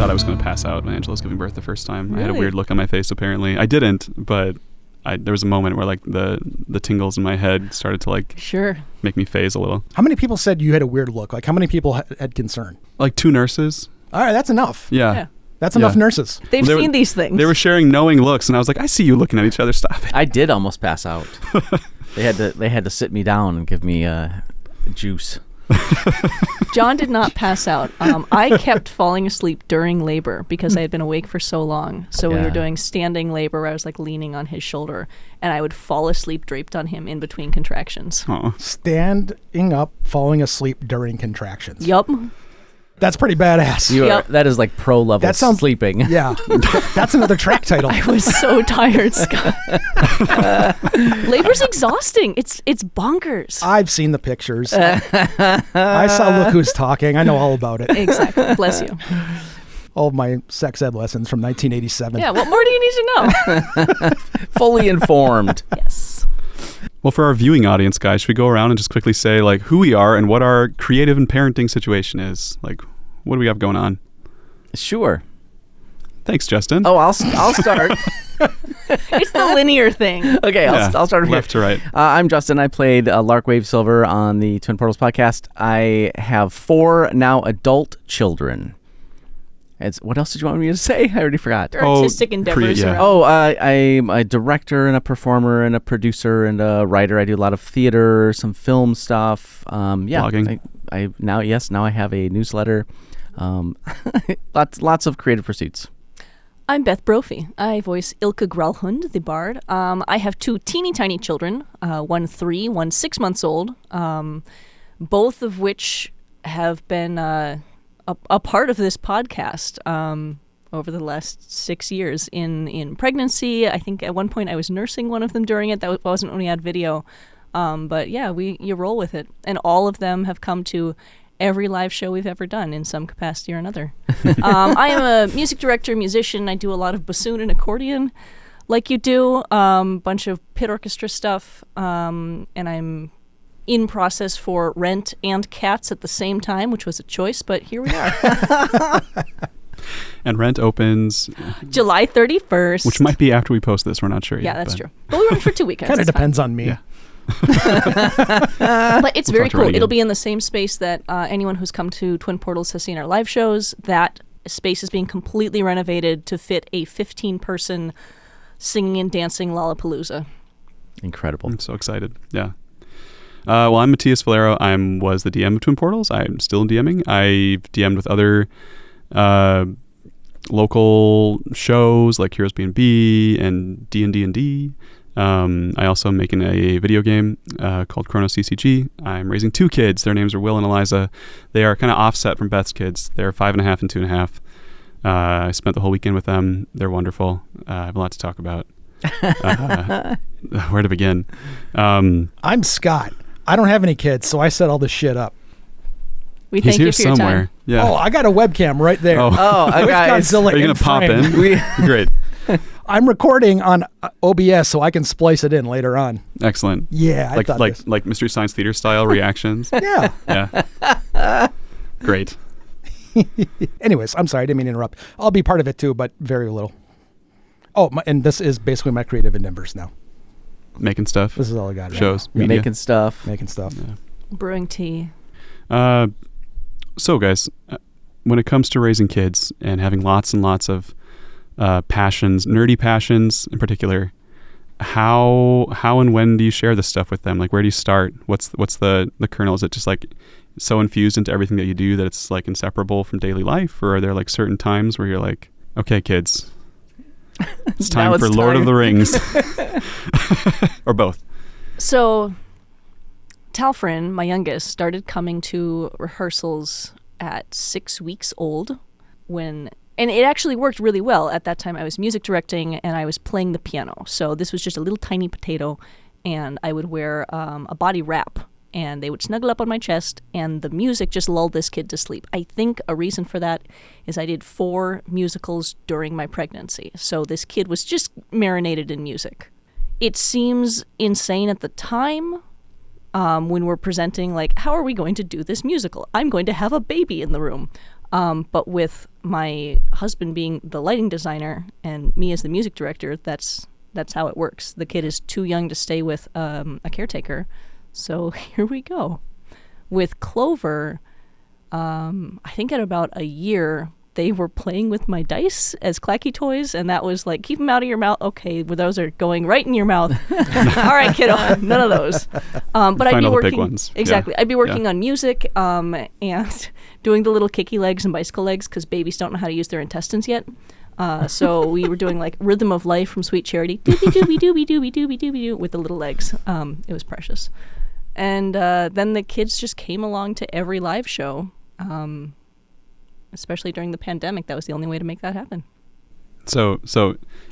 thought I was going to pass out when Angela was giving birth the first time. Really? I had a weird look on my face, apparently. I didn't, but there was a moment where like the tingles in my head started to like make me phase a little. How many people said you had a weird look? Like how many people had concern? Like 2 nurses. All right, that's enough. Yeah. That's enough nurses. They've seen these things. They were sharing knowing looks, and I was like, I see you looking at each other. Stop it. I did almost pass out. They had to sit me down and give me juice. John did not pass out. I kept falling asleep during labor because I had been awake for so long. So we were doing standing labor where I was like leaning on his shoulder, and I would fall asleep draped on him in between contractions. Standing up, falling asleep during contractions. Yup. That's pretty badass. That is like pro level sleeping. Yeah. That's another track title. I was so tired, Scott. Labor's exhausting. It's bonkers. I've seen the pictures. I saw Look Who's Talking. I know all about it. Exactly. Bless you. All of my sex ed lessons from 1987. Yeah, what more do you need to know? Fully informed. Yes. Well, for our viewing audience, guys, should we go around and just quickly say like who we are and what our creative and parenting situation is? Like, what do we have going on? Sure. Thanks, Justin. Oh, I'll start. It's the linear thing. Okay, I'll start here. Left to right. I'm Justin. I played Lark Wave Silver on the Twin Portals podcast. I have 4 now adult children. What else did you want me to say? I already forgot. Artistic endeavors. I'm a director and a performer and a producer and a writer. I do a lot of theater, some film stuff. Blogging. Now I have a newsletter. Lots of creative pursuits. I'm Beth Brophy. I voice Ilka Gralhund, the bard. I have 2 teeny tiny children, one 3, one 6 months old, both of which have been a part of this podcast over the last 6 years. In pregnancy, I think at one point I was nursing one of them during it. That wasn't when we had video. But yeah, you roll with it. And all of them have come to every live show we've ever done in some capacity or another. I am a music director, musician. I do a lot of bassoon and accordion like you do, bunch of pit orchestra stuff, and I'm in process for Rent and Cats at the same time, which was a choice, but here we are. And Rent opens July 31st. Which might be after we post this. We're not sure yet. Yeah, that's true. But we run for 2 weekends. Kind of depends on me. Yeah. But it's very cool. Again. It'll be in the same space that anyone who's come to Twin Portals has seen our live shows. That space is being completely renovated to fit a 15-person singing and dancing Lollapalooza. Incredible. I'm so excited. Yeah. Well, I'm Matías Valero. I was the DM of Twin Portals. I'm still DMing. I've DM'd with other local shows like Heroes B&B and D&D. I also am making a video game called Chrono CCG. I'm raising 2 kids. Their names are Will and Eliza. They are kind of offset from Beth's kids. They're 5.5 and 2.5. I spent the whole weekend with them. They're wonderful. I have a lot to talk about. Where to begin? I'm Scott. I don't have any kids, so I set all this shit up. We He's thank here you for your somewhere. time. Yeah. Oh, I got a webcam right there. Oh, guys. Godzilla are you going to pop in? Great. I'm recording on OBS, so I can splice it in later on. Excellent. Yeah, I thought this. like Mystery Science Theater style reactions. Yeah. Yeah. Great. Anyways, I'm sorry, I didn't mean to interrupt. I'll be part of it too, but very little. Oh, and this is basically my creative endeavors now. Making stuff. This is all I got. Shows. Right now. Media. Making stuff. Yeah. Brewing tea. So guys, when it comes to raising kids and having lots and lots of passions, nerdy passions in particular, how and when do you share this stuff with them? Like, where do you start? What's the kernel? Is it just like so infused into everything that you do that it's like inseparable from daily life, or are there like certain times where you're like, okay, kids, it's time for Lord of the Rings, or both? So, Talfrin, my youngest, started coming to rehearsals at 6 weeks old and it actually worked really well. At that time, I was music directing and I was playing the piano. So this was just a little tiny potato, and I would wear a body wrap, and they would snuggle up on my chest, and the music just lulled this kid to sleep. I think a reason for that is I did 4 musicals during my pregnancy. So this kid was just marinated in music. It seems insane at the time when we're presenting, like, how are we going to do this musical? I'm going to have a baby in the room. But with my husband being the lighting designer and me as the music director, that's how it works. The kid is too young to stay with a caretaker, so here we go. With Clover, I think at about a year, they were playing with my dice as clacky toys, and that was like, keep them out of your mouth. Okay, well, those are going right in your mouth. All right, kiddo, none of those. But I'd be working, big ones. Exactly. Yeah. I'd be working on music and doing the little kicky legs and bicycle legs because babies don't know how to use their intestines yet. So we were doing like Rhythm of Life from Sweet Charity, doobie doobie doobie doobie doobie doobie doo, with the little legs. It was precious. And then the kids just came along to every live show. Especially during the pandemic, that was the only way to make that happen. So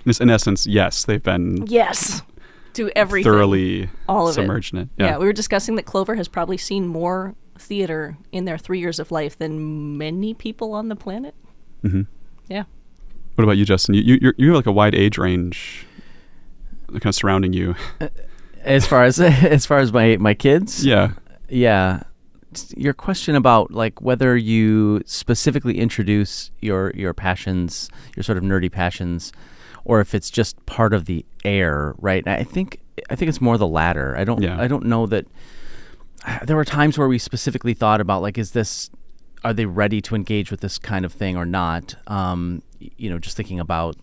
in essence, yes, they've been to everything, thoroughly all of submerged it. in it. Yeah, we were discussing that Clover has probably seen more theater in their 3 years of life than many people on the planet. Mm-hmm. Yeah. What about you, Justin? You have like a wide age range, kind of surrounding you. As far as my kids, yeah. Your question about like whether you specifically introduce your passions, your sort of nerdy passions, or if it's just part of the air, right? I think it's more the latter. I don't know that. There were times where we specifically thought about like, are they ready to engage with this kind of thing or not? Just thinking about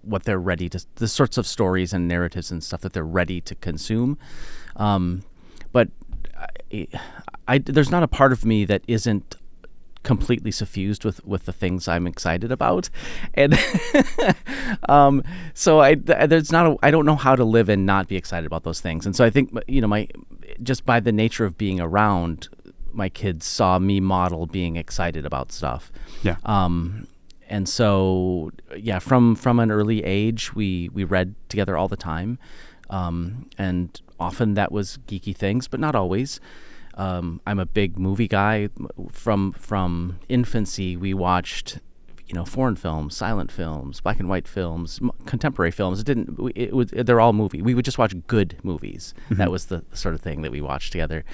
what they're ready to, the sorts of stories and narratives and stuff that they're ready to consume. But there's not a part of me that isn't completely suffused with the things I'm excited about, and so I don't know how to live and not be excited about those things. And so I think just by the nature of being around, my kids saw me model being excited about stuff. Yeah. And so from an early age, we read together all the time, and often that was geeky things, but not always. I'm a big movie guy. From infancy, we watched, foreign films, silent films, black and white films, contemporary films. They're all movie. We would just watch good movies. Mm-hmm. That was the sort of thing that we watched together.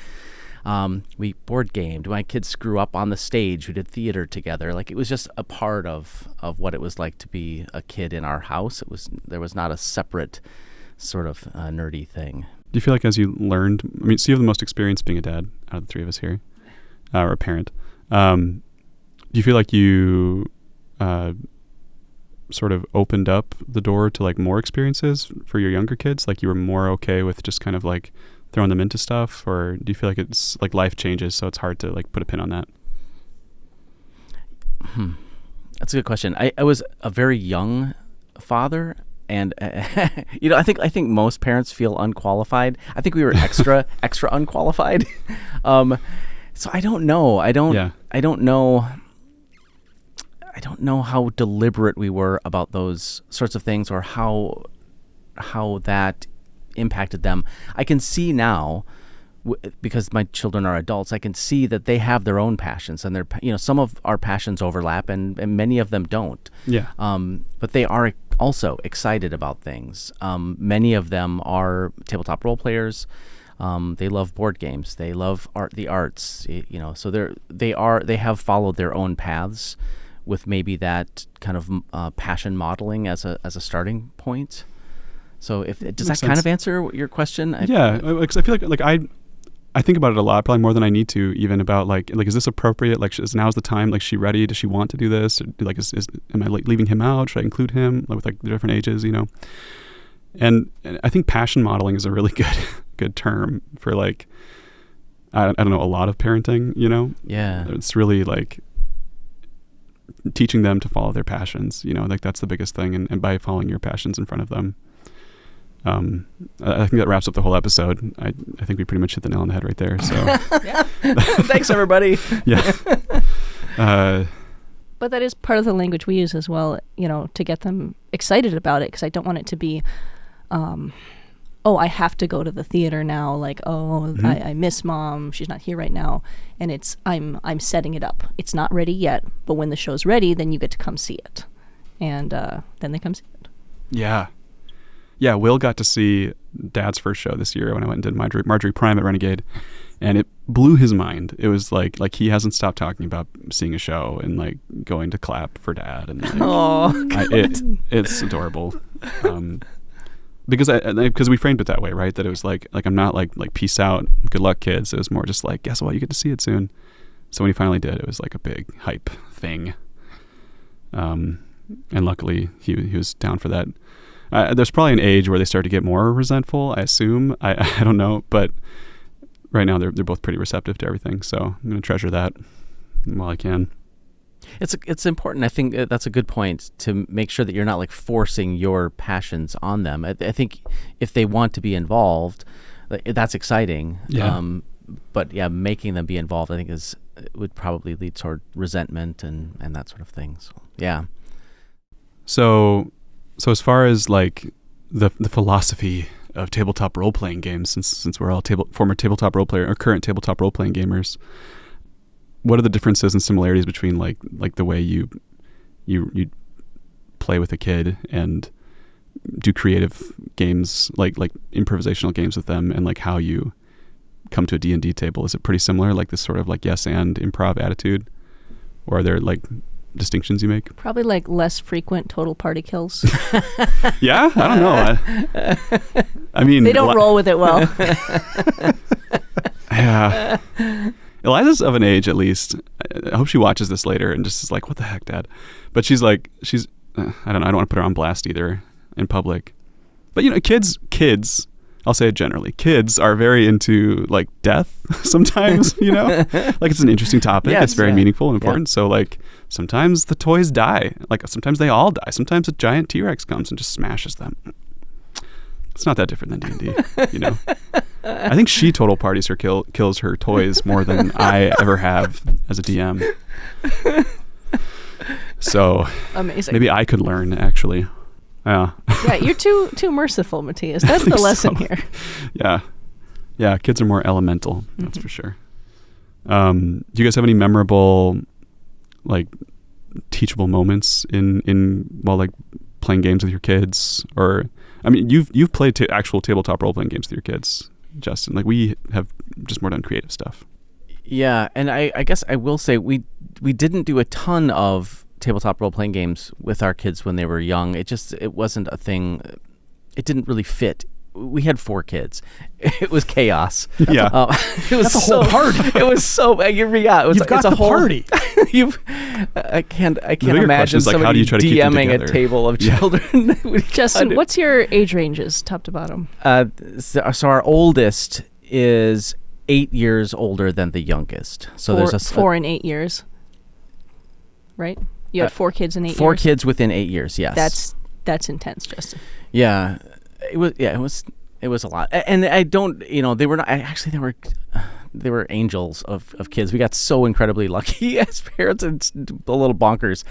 We board gamed. My kids grew up on the stage. We did theater together. Like, it was just a part of what it was like to be a kid in our house. There was not a separate sort of nerdy thing. Do you feel like as you learned, so you have the most experience being a dad out of the three of us here, or a parent. Do you feel like you sort of opened up the door to like more experiences for your younger kids? Like you were more okay with just kind of like throwing them into stuff, or do you feel like it's like life changes, so it's hard to like put a pin on that? That's a good question. I was a very young father. And I think most parents feel unqualified. I think we were extra unqualified. So I don't know. I don't know how deliberate we were about those sorts of things, or how that impacted them. I can see now, because my children are adults, I can see that they have their own passions, and some of our passions overlap, and many of them don't. Yeah. But they are also excited about things. Many of them are tabletop role players. They love board games. They love the arts. So they have followed their own paths, with maybe that kind of passion modeling as a starting point. So does that kind of answer your question? Because I feel like I think about it a lot, probably more than I need to, even about like is this appropriate? Like, now's the time? Like, is she ready? Does she want to do this? Or, like, am I like leaving him out? Should I include him with like the different ages? And I think passion modeling is a really good term for like I don't know, a lot of parenting. Yeah, it's really like teaching them to follow their passions. Like that's the biggest thing, and by following your passions in front of them. I think that wraps up the whole episode. I think we pretty much hit the nail on the head right there. So, thanks everybody. Yeah. But that is part of the language we use as well, to get them excited about it. Because I don't want it to be, I have to go to the theater now. Like, I miss mom. She's not here right now. And it's I'm setting it up. It's not ready yet, but when the show's ready, then you get to come see it, and then they come see it. Yeah. Yeah, Will got to see Dad's first show this year when I went and did Marjorie Prime at Renegade. And it blew his mind. It was like he hasn't stopped talking about seeing a show and like going to clap for dad. And like, it's adorable. Because we framed it that way, right? That it was like I'm not like peace out, good luck kids. It was more just like, guess what, you get to see it soon. So when he finally did, it was like a big hype thing. And luckily he was down for that. There's probably an age where they start to get more resentful, I assume. I don't know, but right now they're both pretty receptive to everything. So I'm going to treasure that while I can. It's important. I think that's a good point, to make sure that you're not like forcing your passions on them. I think if they want to be involved, that's exciting. Yeah. But yeah, making them be involved, I think would probably lead toward resentment and that sort of thing. So yeah. So as far as like the philosophy of tabletop role playing games, since we're all former tabletop role player or current tabletop role playing gamers, what are the differences and similarities between like the way you play with a kid and do creative games, like improvisational games with them, and like how you come to a D&D table? Is it pretty similar, like this sort of like yes and improv attitude, or are there like distinctions you make? Probably like less frequent total party kills. Yeah, I don't know. I mean, they don't roll with it well. Yeah. Eliza's of an age, at least. I hope she watches this later and just is like, what the heck, Dad? But she's I don't know, I don't want to put her on blast either in public. But, you know, kids, I'll say it generally, kids are very into, like, death sometimes, you know? Like, it's an interesting topic. Yes, it's very meaningful and important. Yeah. So, like, sometimes the toys die. Like, sometimes they all die. Sometimes a giant T-Rex comes and just smashes them. It's not that different than D&D, you know? I think she total parties her kills her toys more than I ever have as a DM. So amazing. Maybe I could learn, actually. Yeah. Yeah, you're too merciful, Matías. That's the lesson here. Yeah, kids are more elemental. That's for sure. Do you guys have any memorable, like, teachable moments in while like playing games with your kids? Or, I mean, you've played actual tabletop role playing games with your kids, Justin. Like, we have just more done creative stuff. Yeah, and I guess I will say we didn't do a ton of tabletop role-playing games with our kids when they were young. It wasn't a thing. It didn't really fit. We had 4 kids. It was chaos. Yeah, that's a whole party. It was so. You've got the party. I can't imagine somebody how do you try to DMing a table of children. Justin, what's your age ranges, top to bottom? So our oldest is 8 years older than the youngest. So there's 4 and 8 years, right? You had 4 kids in 8 years. 4 kids within 8 years. Yes. That's intense, Justin. Yeah, it was a lot. And I don't, they were not actually. They were angels of kids. We got so incredibly lucky as parents. It's a little bonkers.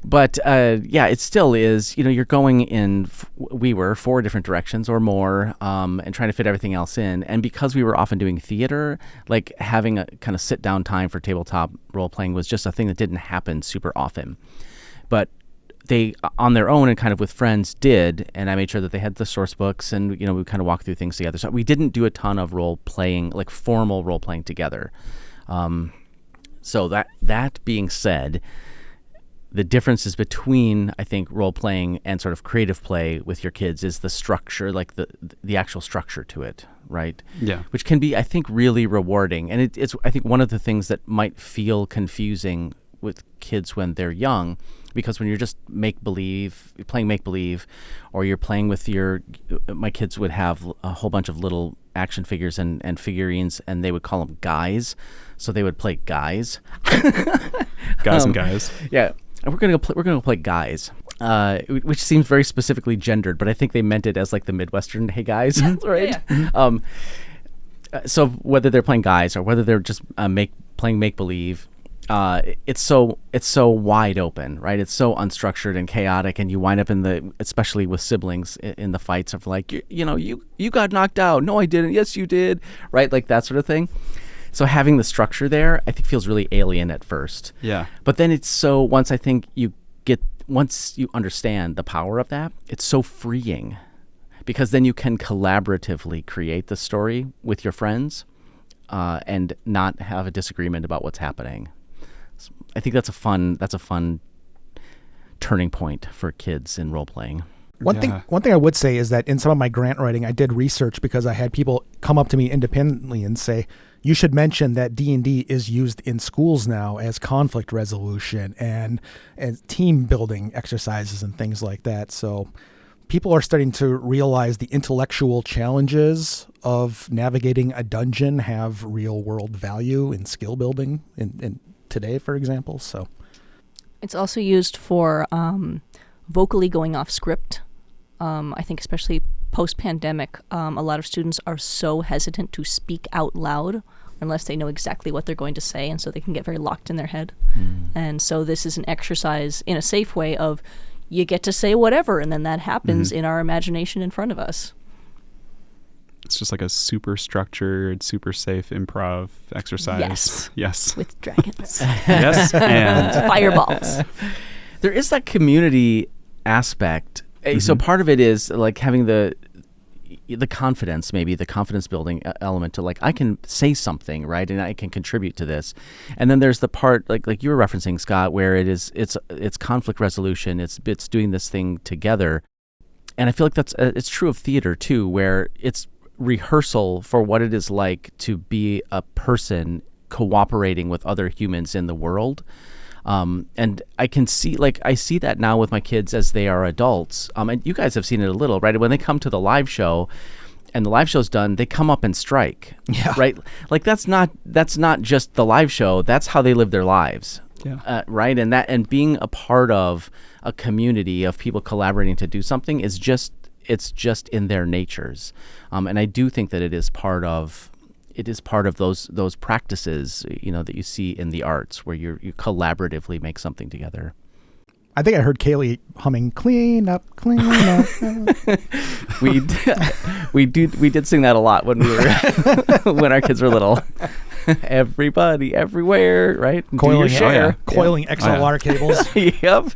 But it still is, you're going in, we were 4 different directions or more, and trying to fit everything else in. And because we were often doing theater, like having a kind of sit down time for tabletop role playing was just a thing that didn't happen super often. But they, on their own and kind of with friends, did, and I made sure that they had the source books, and we kind of walked through things together. So we didn't do a ton of role playing, like formal role playing together. So that being said, the differences between, I think, role-playing and sort of creative play with your kids is the structure, like the actual structure to it, right? Yeah. Which can be, I think, really rewarding. And it's, I think, one of the things that might feel confusing with kids when they're young, because when you're just playing make-believe, or you're playing with my kids would have a whole bunch of little action figures and figurines, and they would call them guys. So they would play guys. Guys and guys. Yeah. And we're gonna play guys, which seems very specifically gendered, but I think they meant it as like the Midwestern "hey guys," right? Yeah. So whether they're playing guys or whether they're just playing make believe, it's so wide open, right? It's so unstructured and chaotic, and you wind up especially with siblings in the fights of like you got knocked out, no I didn't, yes you did, right? Like that sort of thing. So having the structure there, I think, feels really alien at first. Yeah. But then once you understand the power of that, it's so freeing, because then you can collaboratively create the story with your friends. and not have a disagreement about what's happening. So I think that's a fun turning point for kids in role playing. One thing I would say is that in some of my grant writing, I did research because I had people come up to me independently and say, you should mention that D&D is used in schools now as conflict resolution and team building exercises and things like that. So people are starting to realize the intellectual challenges of navigating a dungeon have real world value in skill building in today, for example. So it's also used for vocally going off script. I think especially post-pandemic, a lot of students are so hesitant to speak out loud unless they know exactly what they're going to say, and so they can get very locked in their head. And so this is an exercise in a safe way of you get to say whatever, and then that happens in our imagination in front of us. It's just like a super structured, super safe improv exercise. Yes. With dragons. Yes, and fireballs. There is that community aspect. So part of it is like having the confidence, maybe the confidence building element to like, I can say something, right? And I can contribute to this. And then there's the part like you were referencing, Scott, where it's conflict resolution. It's doing this thing together. And I feel like it's true of theater too, where it's rehearsal for what it is like to be a person cooperating with other humans in the world. And I can see, I see that now with my kids as they are adults. And you guys have seen it a little, right? When they come to the live show and the live show's done, they come up and strike, right? Like that's not just the live show. That's how they live their lives. Yeah. Right. And being a part of a community of people collaborating to do something it's just in their natures. And I do think that it is part of those practices, that you see in the arts where you collaboratively make something together. I think I heard Kaylee humming "Clean Up, Clean Up." We did sing that a lot when we were when our kids were little. Everybody, everywhere, right? Coiling Coiling XLR cables. Yep.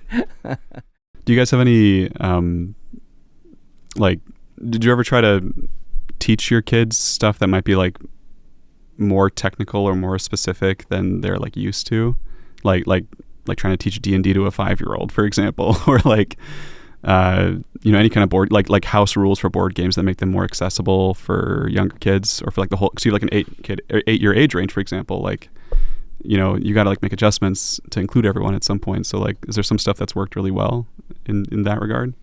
Do you guys have any did you ever try to teach your kids stuff that might be like more technical or more specific than they're like used to, like trying to teach D&D to a 5-year-old, for example, or any kind of board like house rules for board games that make them more accessible for younger kids, or for like the whole, so you have like an 8-year age range, for example, you got to like make adjustments to include everyone at some point. So like, is there some stuff that's worked really well in that regard?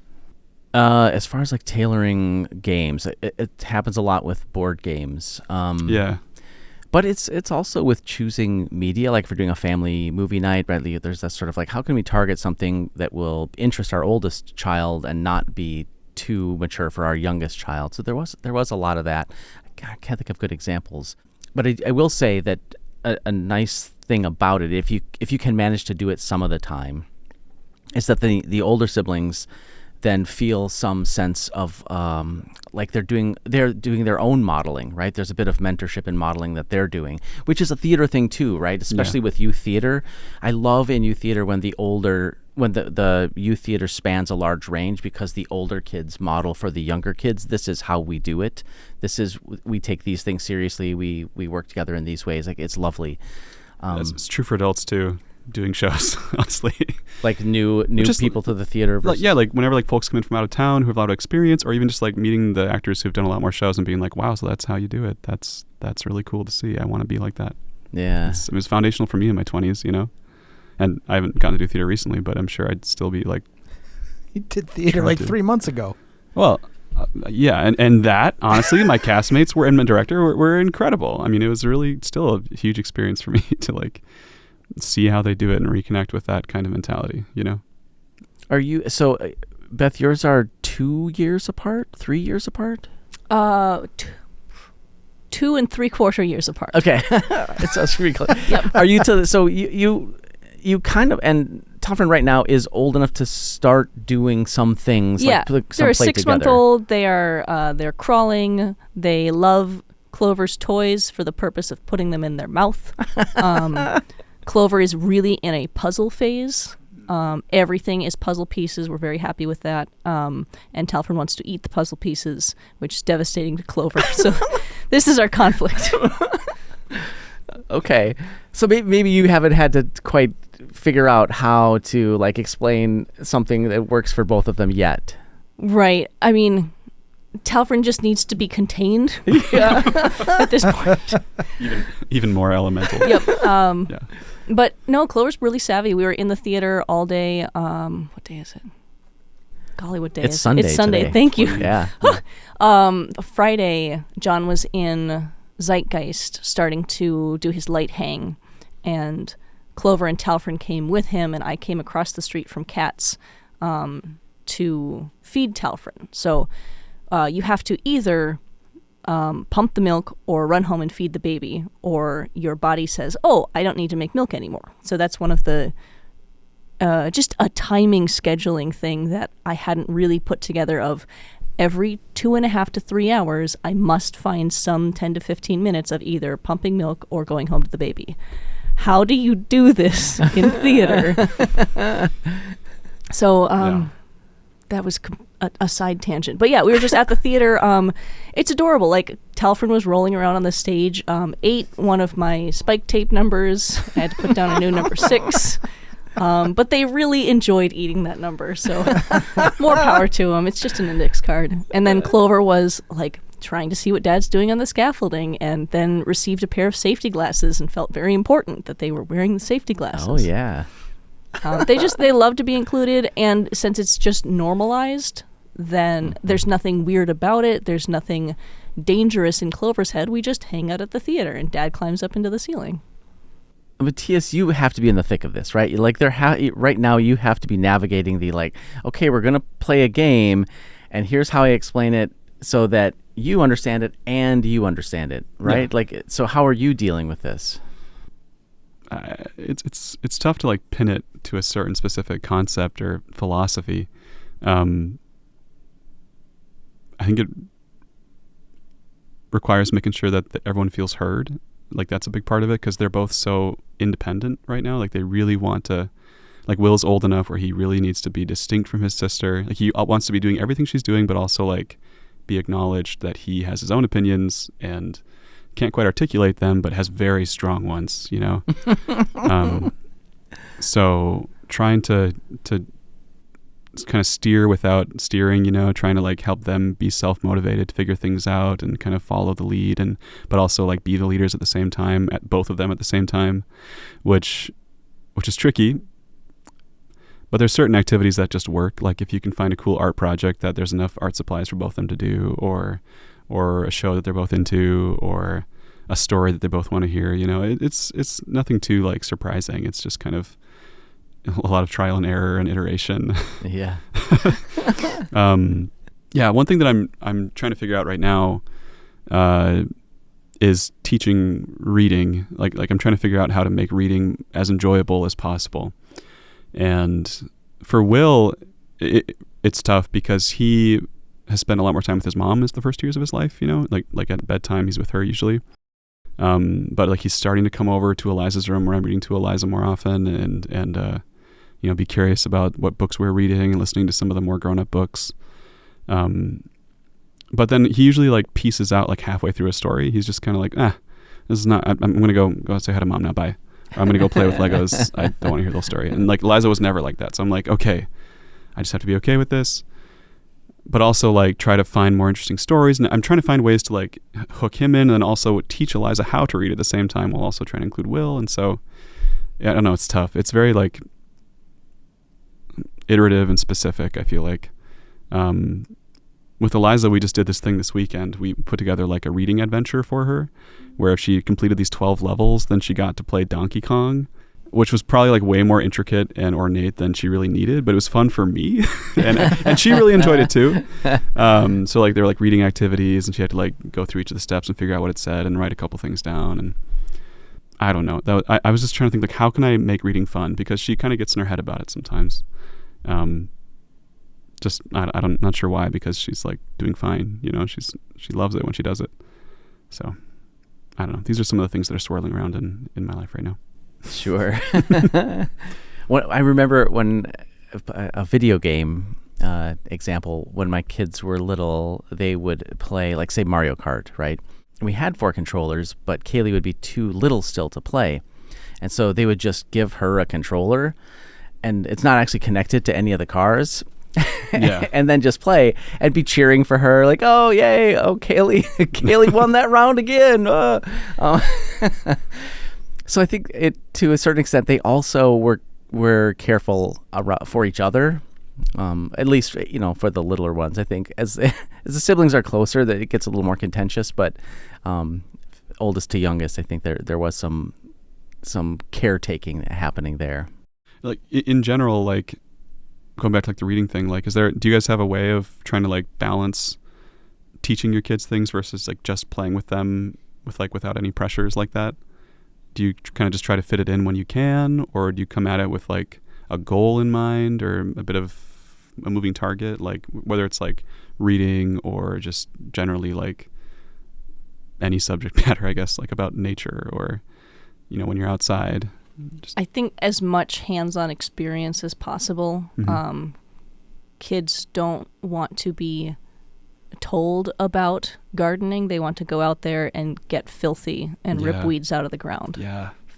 As far as like tailoring games, it happens a lot with board games. But it's also with choosing media, like if we're doing a family movie night, right? There's that sort of like, how can we target something that will interest our oldest child and not be too mature for our youngest child? So there was a lot of that. I can't think of good examples, but I will say that a nice thing about it, if you can manage to do it some of the time, is that the older siblings then feel some sense of like they're doing their own modeling, right? There's a bit of mentorship and modeling that they're doing, which is a theater thing too, right? Especially with youth theater. I love in youth theater when the youth theater spans a large range, because the older kids model for the younger kids. This is how we do it. We take these things seriously. We work together in these ways. Like, it's lovely. It's true for adults too, doing shows, honestly. Like new people to the theater. Like whenever like folks come in from out of town who have a lot of experience, or even just like meeting the actors who've done a lot more shows and being like, wow, so that's how you do it. That's really cool to see. I want to be like that. Yeah. It was foundational for me in my 20s, and I haven't gotten to do theater recently, but I'm sure I'd still be like. You did theater like 3 months ago. Well, yeah. And that, honestly, my castmates and my director were incredible. I mean, it was really still a huge experience for me to like see how they do it and reconnect with that kind of mentality, Are you, so Beth, yours are 2 years apart, 3 years apart? 2 3/4 years apart. Okay. It sounds pretty close. Yep. Are you so you kind of, and Toffin right now is old enough to start doing some things. Yeah. Like some they're a play 6-month-old. They're crawling. They love Clover's toys for the purpose of putting them in their mouth. Clover is really in a puzzle phase. Everything is puzzle pieces. We're very happy with that. And Talfrin wants to eat the puzzle pieces, which is devastating to Clover. So this is our conflict. Okay. So maybe you haven't had to quite figure out how to like explain something that works for both of them yet. Right. I mean, Talfrin just needs to be contained at this point. Even more elemental. Yep. Yeah. But no, Clover's really savvy. We were in the theater all day. What day is it? Golly, what day is it? Sunday. It's Sunday. Today. Thank you. Yeah. Friday, John was in Zeitgeist starting to do his light hang, and Clover and Talfrin came with him, and I came across the street from Katz to feed Talfrin. So you have to either pump the milk or run home and feed the baby, or your body says, oh, I don't need to make milk anymore. So that's one of the just a timing scheduling thing that I hadn't really put together of every 2.5 to 3 hours, I must find some 10 to 15 minutes of either pumping milk or going home to the baby. How do you do this in theater? So that was a side tangent. But yeah, we were just at the theater. It's adorable. Like, Talfrin was rolling around on the stage, ate one of my spike tape numbers. I had to put down a new number 6. But they really enjoyed eating that number, so more power to them. It's just an index card. And then Clover was like trying to see what Dad's doing on the scaffolding, and then received a pair of safety glasses and felt very important that they were wearing the safety glasses. Oh yeah. They love to be included, and since it's just normalized, then there's nothing weird about it. There's nothing dangerous in Clover's head. We just hang out at the theater, and Dad climbs up into the ceiling. Matías, you have to be in the thick of this, right? Like right now, you have to be navigating the like, okay, we're gonna play a game, and here's how I explain it so that you understand it and you understand it, right? Yeah. Like, so how are you dealing with this? It's tough to like pin it to a certain specific concept or philosophy. I think it requires making sure that everyone feels heard. Like, that's a big part of it, because they're both so independent right now. Like, they really want to, like, Will's old enough where he really needs to be distinct from his sister. Like, he wants to be doing everything she's doing, but also like be acknowledged that he has his own opinions and can't quite articulate them, but has very strong ones, you know? So trying to kind of steer without steering, you know, trying to like help them be self-motivated to figure things out and kind of follow the lead, but also like be the leaders at the same time, at both of them at the same time, which is tricky. But there's certain activities that just work. Like, if you can find a cool art project that there's enough art supplies for both of them to do, or a show that they're both into, or a story that they both want to hear, you know, it's nothing too like surprising. It's just kind of a lot of trial and error and iteration. Yeah. Yeah. One thing that I'm trying to figure out right now is teaching reading. Like I'm trying to figure out how to make reading as enjoyable as possible. And for Will, it's tough because he has spent a lot more time with his mom as the first years of his life, you know, like at bedtime, he's with her usually. But like, he's starting to come over to Eliza's room where I'm reading to Eliza more often, and you know, be curious about what books we're reading and listening to some of the more grown up books. But then he usually like pieces out like halfway through a story. He's just kind of like, this is not, I'm going to go say hi to mom now. Bye. Or I'm going to go play with Legos. I don't want to hear the whole story. And like, Eliza was never like that. So I'm like, okay, I just have to be okay with this, but also like try to find more interesting stories. And I'm trying to find ways to like hook him in and also teach Eliza how to read at the same time, while also trying to include Will. And so, yeah, I don't know. It's tough. It's very like iterative and specific, I feel like. With Eliza, we just did this thing this weekend. We put together like a reading adventure for her, where if she completed these 12 levels, then she got to play Donkey Kong, which was probably like way more intricate and ornate than she really needed, but it was fun for me. and she really enjoyed it too. So like, there were like reading activities, and she had to like go through each of the steps and figure out what it said and write a couple things down. And I don't know. I was just trying to think like, how can I make reading fun? Because she kind of gets in her head about it sometimes. Just I'm not sure why, because she's like doing fine, you know, she loves it when she does it. So I don't know. These are some of the things that are swirling around in my life right now. Sure. I remember when a video game example, when my kids were little, they would play like, say, Mario Kart, right? we had 4 controllers, but Kaylee would be too little still to play. And so they would just give her a controller, and it's not actually connected to any of the cars. Yeah. And then just play and be cheering for her, like, oh, yay, oh, Kaylee won that round again. So I think to a certain extent, they also were careful for each other. At least, for the littler ones, I think as the siblings are closer, that it gets a little more contentious. But oldest to youngest, I think there was some caretaking happening there. Like in general, like going back to like the reading thing, like do you guys have a way of trying to like balance teaching your kids things versus like just playing with them without any pressures like that? Do you kind of just try to fit it in when you can, or do you come at it with like a goal in mind or a bit of a moving target, like whether it's like reading or just generally like any subject matter, I guess, like about nature or, when you're outside? I think as much hands-on experience as possible. Mm-hmm. Kids don't want to be told about gardening. They want to go out there and get filthy and rip weeds out of the ground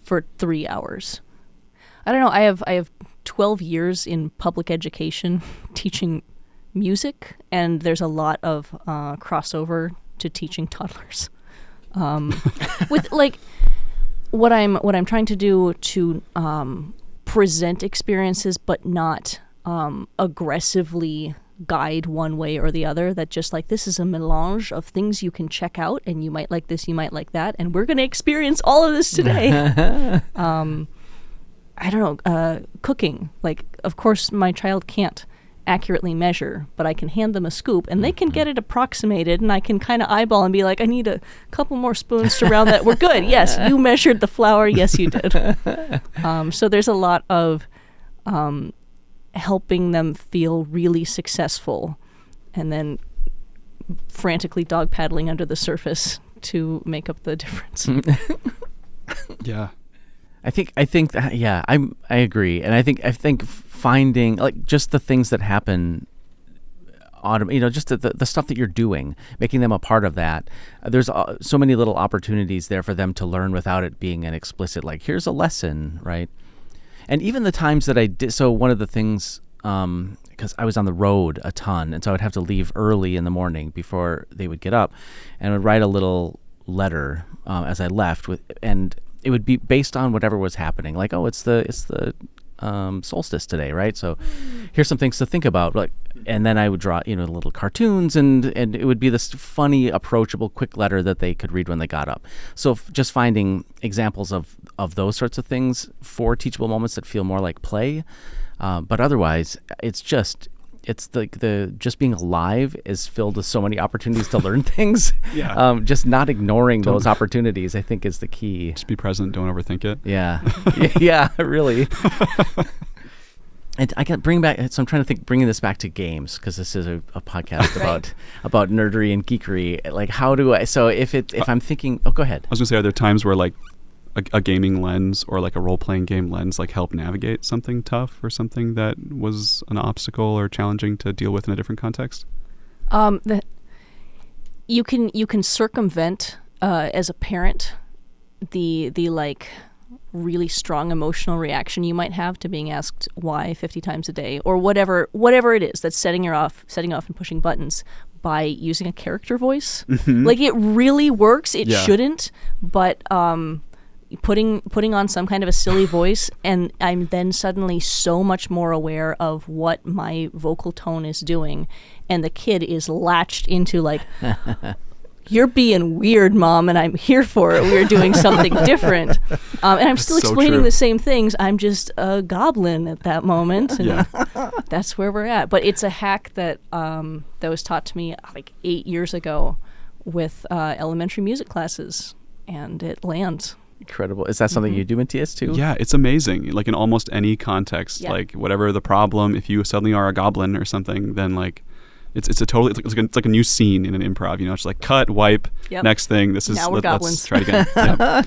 for 3 hours. I don't know. I have 12 years in public education teaching music, and there's a lot of crossover to teaching toddlers. With like what I'm trying to do to present experiences, but not aggressively guide one way or the other. That just like, this is a melange of things you can check out, and you might like this, you might like that, and we're going to experience all of this today. I don't know, cooking. Like, of course, my child can't accurately measure, but I can hand them a scoop, and they can get it approximated, and I can kind of eyeball and be like, I need a couple more spoons to round that. We're good. Yes, you measured the flour. Yes, you did. So there's a lot of helping them feel really successful, and then frantically dog paddling under the surface to make up the difference. Yeah. I think that, yeah, I agree. And I think finding like just the things that happen just the stuff that you're doing, making them a part of that. There's so many little opportunities there for them to learn without it being an explicit, like, here's a lesson, right? And even the times that I did, so one of the things, because I was on the road a ton, and so I would have to leave early in the morning before they would get up, and I would write a little letter as I left and it would be based on whatever was happening. Like, oh, it's the solstice today, right? So here's some things to think about. Like, and then I would draw, little cartoons, and it would be this funny, approachable, quick letter that they could read when they got up. So just finding examples of those sorts of things for teachable moments that feel more like play. But otherwise, it's the just being alive is filled with so many opportunities to learn things. Yeah. Just not ignoring those opportunities, I think, is the key. Just be present. Don't overthink it. Yeah. Yeah, really. And I can bring back, so I'm trying to think, bringing this back to games, because this is a podcast about nerdery and geekery. Like, how do I, so if I'm thinking, go ahead. I was going to say, are there times where like a gaming lens or like a role-playing game lens like help navigate something tough or something that was an obstacle or challenging to deal with in a different context? You can circumvent as a parent the like really strong emotional reaction you might have to being asked why 50 times a day, or whatever it is that's setting off and pushing buttons, by using a character voice. Mm-hmm. Like, it really works. It shouldn't, but putting on some kind of a silly voice, and I'm then suddenly so much more aware of what my vocal tone is doing, and the kid is latched into like, you're being weird, Mom, and I'm here for it. We're doing something different. And I'm still explaining the same things. I'm just a goblin at that moment. And that's where we're at. But it's a hack that was taught to me like 8 years ago with elementary music classes, and it lands. Incredible. Is that something you do, Matías, too? Yeah, it's amazing. Like, in almost any context, like whatever the problem, if you suddenly are a goblin or something, then like it's like a new scene in an improv. It's like cut, wipe, next thing. This is now we're goblins. Let's try it again.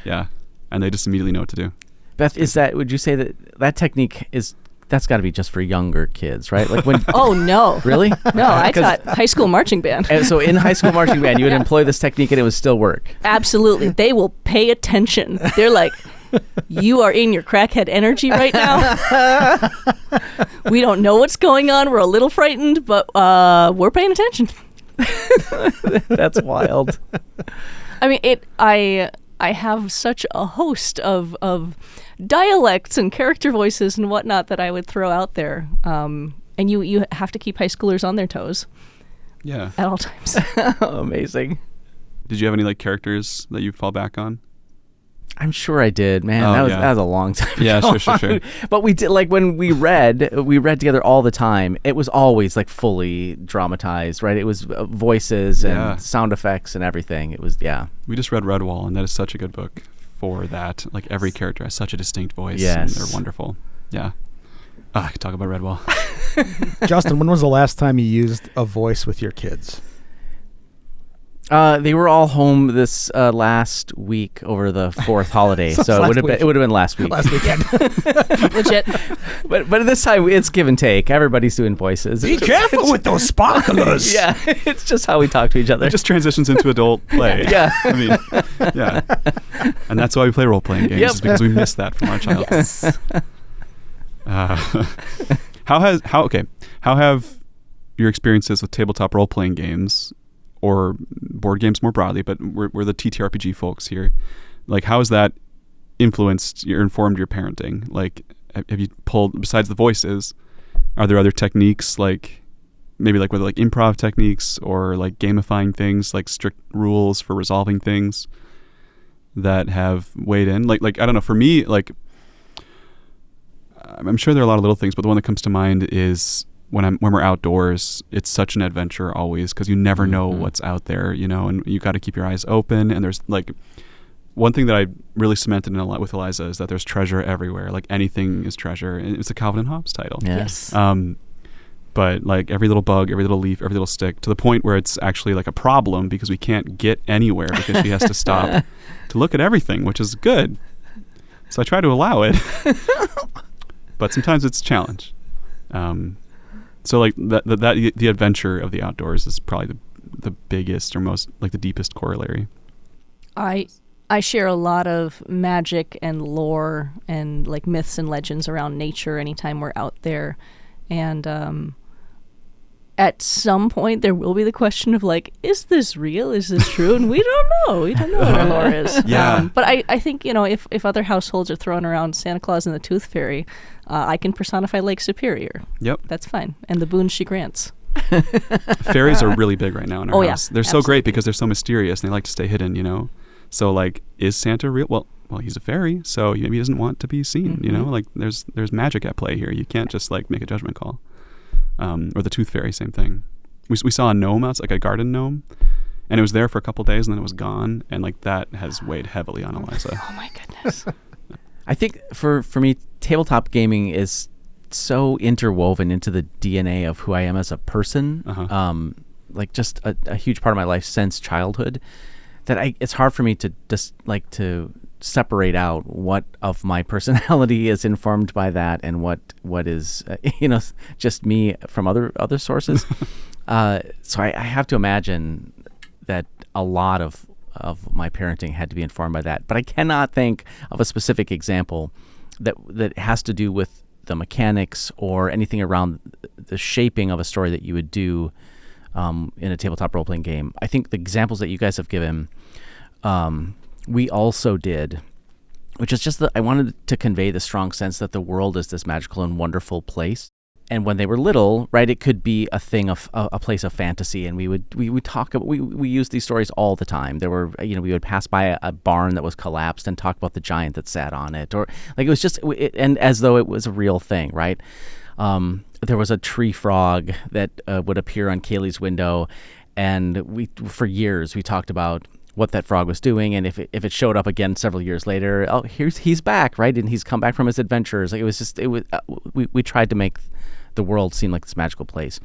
Yeah, and they just immediately know what to do. Beth, would you say that technique is that's got to be just for younger kids, right? Like when Oh, no. Really? No, I taught high school marching band. And so in high school marching band, you would employ this technique and it would still work. Absolutely. They will pay attention. They're like, you are in your crackhead energy right now. We don't know what's going on. We're a little frightened, but we're paying attention. That's wild. I mean, I have such a host of dialects and character voices and whatnot that I would throw out there. And you have to keep high schoolers on their toes. Yeah. At all times. Amazing. Did you have any like characters that you fall back on? I'm sure I did, man. Oh, that was a long time ago. Yeah, sure. But we did, like, when we read together all the time. It was always like fully dramatized, right? It was voices and sound effects and everything. It was, We just read Redwall, and that is such a good book for that. Like, every character has such a distinct voice. Yes. And they're wonderful. Yeah. I could talk about Redwall. Justin, when was the last time you used a voice with your kids? They were all home this last week over the 4th holiday, so it would have been last week. Last weekend. Legit. But this time it's give and take. Everybody's doing voices. Be careful with those sparklers. Yeah, it's just how we talk to each other. It just transitions into adult play. Yeah. I mean, yeah. And that's why we play role-playing games, is because we missed that from our childhood. Yes. How have your experiences with tabletop role-playing games or board games more broadly, but we're the TTRPG folks here. Like, how has that informed your parenting? Like, have you pulled, besides the voices, are there other techniques, like maybe like whether like improv techniques or like gamifying things, like strict rules for resolving things that have weighed in? Like I don't know, for me, like I'm sure there are a lot of little things, but the one that comes to mind is when we're outdoors, it's such an adventure always, because you never know what's out there, you know, and you got to keep your eyes open. And there's like one thing that I really cemented in a lot with Eliza is that there's treasure everywhere. Like, anything is treasure. And it's a Calvin and Hobbes title. Yes. But like every little bug, every little leaf, every little stick, to the point where it's actually like a problem because we can't get anywhere because she has to stop to look at everything, which is good. So I try to allow it, but sometimes it's a challenge. So like the adventure of the outdoors is probably the biggest or most like the deepest corollary. I share a lot of magic and lore and like myths and legends around nature anytime we're out there. And at some point there will be the question of like, is this real? Is this true? And we don't know. We don't know what our lore is. Yeah. But I think, you know, if other households are throwing around Santa Claus and the Tooth Fairy, I can personify Lake Superior. Yep. That's fine. And the boons she grants. Fairies are really big right now in our house. Yeah, they're so great because they're so mysterious and they like to stay hidden, you know? So like, is Santa real? Well, he's a fairy, so maybe he doesn't want to be seen, you know? Like, there's magic at play here. You can't just like make a judgment call. Or the Tooth Fairy, same thing. We saw a gnome outside, like a garden gnome, and it was there for a couple days and then it was gone, and like that has weighed heavily on Eliza. Oh my goodness. I think for me, tabletop gaming is so interwoven into the DNA of who I am as a person. Like just a huge part of my life since childhood, that it's hard for me to just like to separate out what of my personality is informed by that and what is just me from other sources. So I have to imagine that a lot of my parenting had to be informed by that, but I cannot think of a specific example that has to do with the mechanics or anything around the shaping of a story that you would do in a tabletop role-playing game. I think the examples that you guys have given, we also did, which is just that I wanted to convey the strong sense that the world is this magical and wonderful place. And when they were little, right, it could be a thing of a place of fantasy, and we would talk about, we used these stories all the time. There were, we would pass by a barn that was collapsed and talk about the giant that sat on it, or like it was just, and as though it was a real thing, right? There was a tree frog that would appear on Kaylee's window, and for years we talked about what that frog was doing, and if it showed up again several years later, oh, he's back, right? And he's come back from his adventures. Like we tried to make the world seem like this magical place.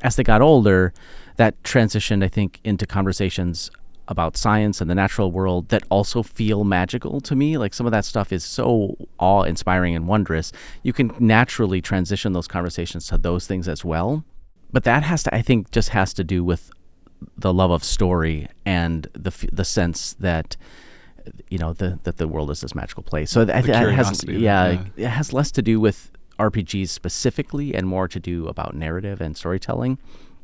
As they got older, that transitioned, I think, into conversations about science and the natural world that also feel magical to me. Like some of that stuff is so awe-inspiring and wondrous. You can naturally transition those conversations to those things as well. But that I think just has to do with the love of story and the sense that, that the world is this magical place. So it has less to do with RPGs specifically and more to do about narrative and storytelling.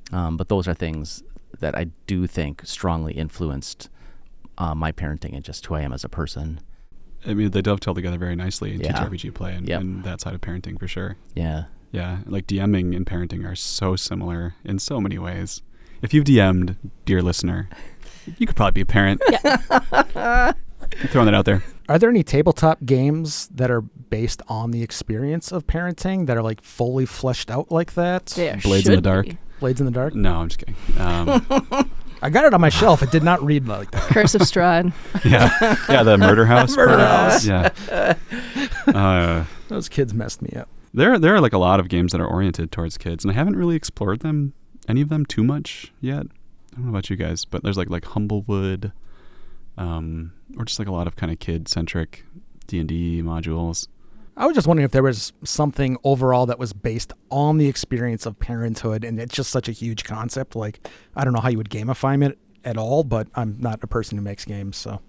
But those are things that I do think strongly influenced my parenting and just who I am as a person. I mean, they dovetail together very nicely in teach RPG play and that side of parenting for sure. Yeah. Yeah, like DMing and parenting are so similar in so many ways. If you've DM'd, dear listener, you could probably be a parent. Yeah. I'm throwing that out there. Are there any tabletop games that are based on the experience of parenting that are like fully fleshed out like that? There Blades in the Dark. Blades in the Dark? No, I'm just kidding. I got it on my shelf. It did not read like that. Curse of Strahd. Yeah, the Murder House. Yeah. Those kids messed me up. There are like a lot of games that are oriented towards kids, and I haven't really explored any of them too much yet. I don't know about you guys, but there's like Humblewood, or just like a lot of kind of kid-centric D&D modules. I was just wondering if there was something overall that was based on the experience of parenthood, and it's just such a huge concept. Like, I don't know how you would gamify it at all, but I'm not a person who makes games, so.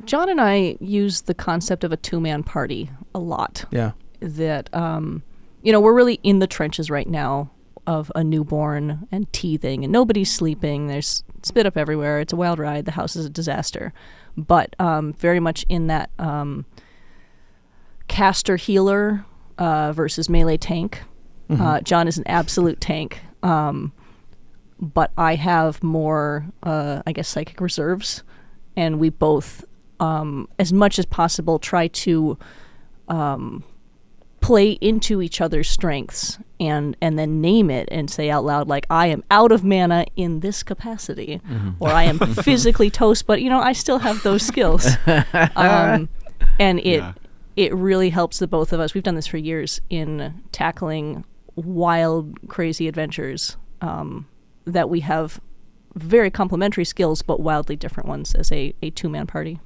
John and I use the concept of a two-man party a lot. Yeah. That, we're really in the trenches right now of a newborn and teething, and nobody's sleeping. There's spit up everywhere. It's a wild ride. The house is a disaster. But very much in that caster healer versus melee tank. Mm-hmm. John is an absolute tank. But I have more, psychic reserves. And we both, as much as possible, try to play into each other's strengths and then name it and say out loud, like, I am out of mana in this capacity, or I am physically toast, but I still have those skills. And it really helps the both of us. We've done this for years in tackling wild, crazy adventures that we have very complementary skills, but wildly different ones as a two-man party.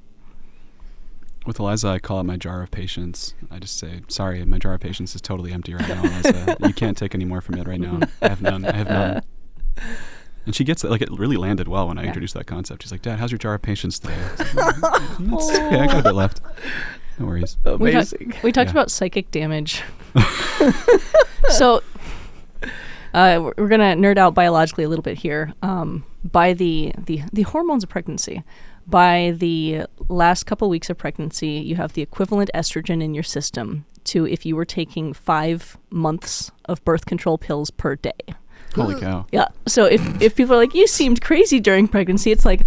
With Eliza, I call it my jar of patience. I just say, sorry, my jar of patience is totally empty right now, Eliza. You can't take any more from it right now. I have none. And she gets it. Like, it really landed well when I introduced that concept. She's like, Dad, how's your jar of patience today? It's okay, I got a bit left. No worries. Amazing. We talked about psychic damage. So we're going to nerd out biologically a little bit here. By the hormones of pregnancy, by the last couple weeks of pregnancy, you have the equivalent estrogen in your system to if you were taking 5 months of birth control pills per day. Holy cow. Yeah. So if people are like, you seemed crazy during pregnancy, it's like,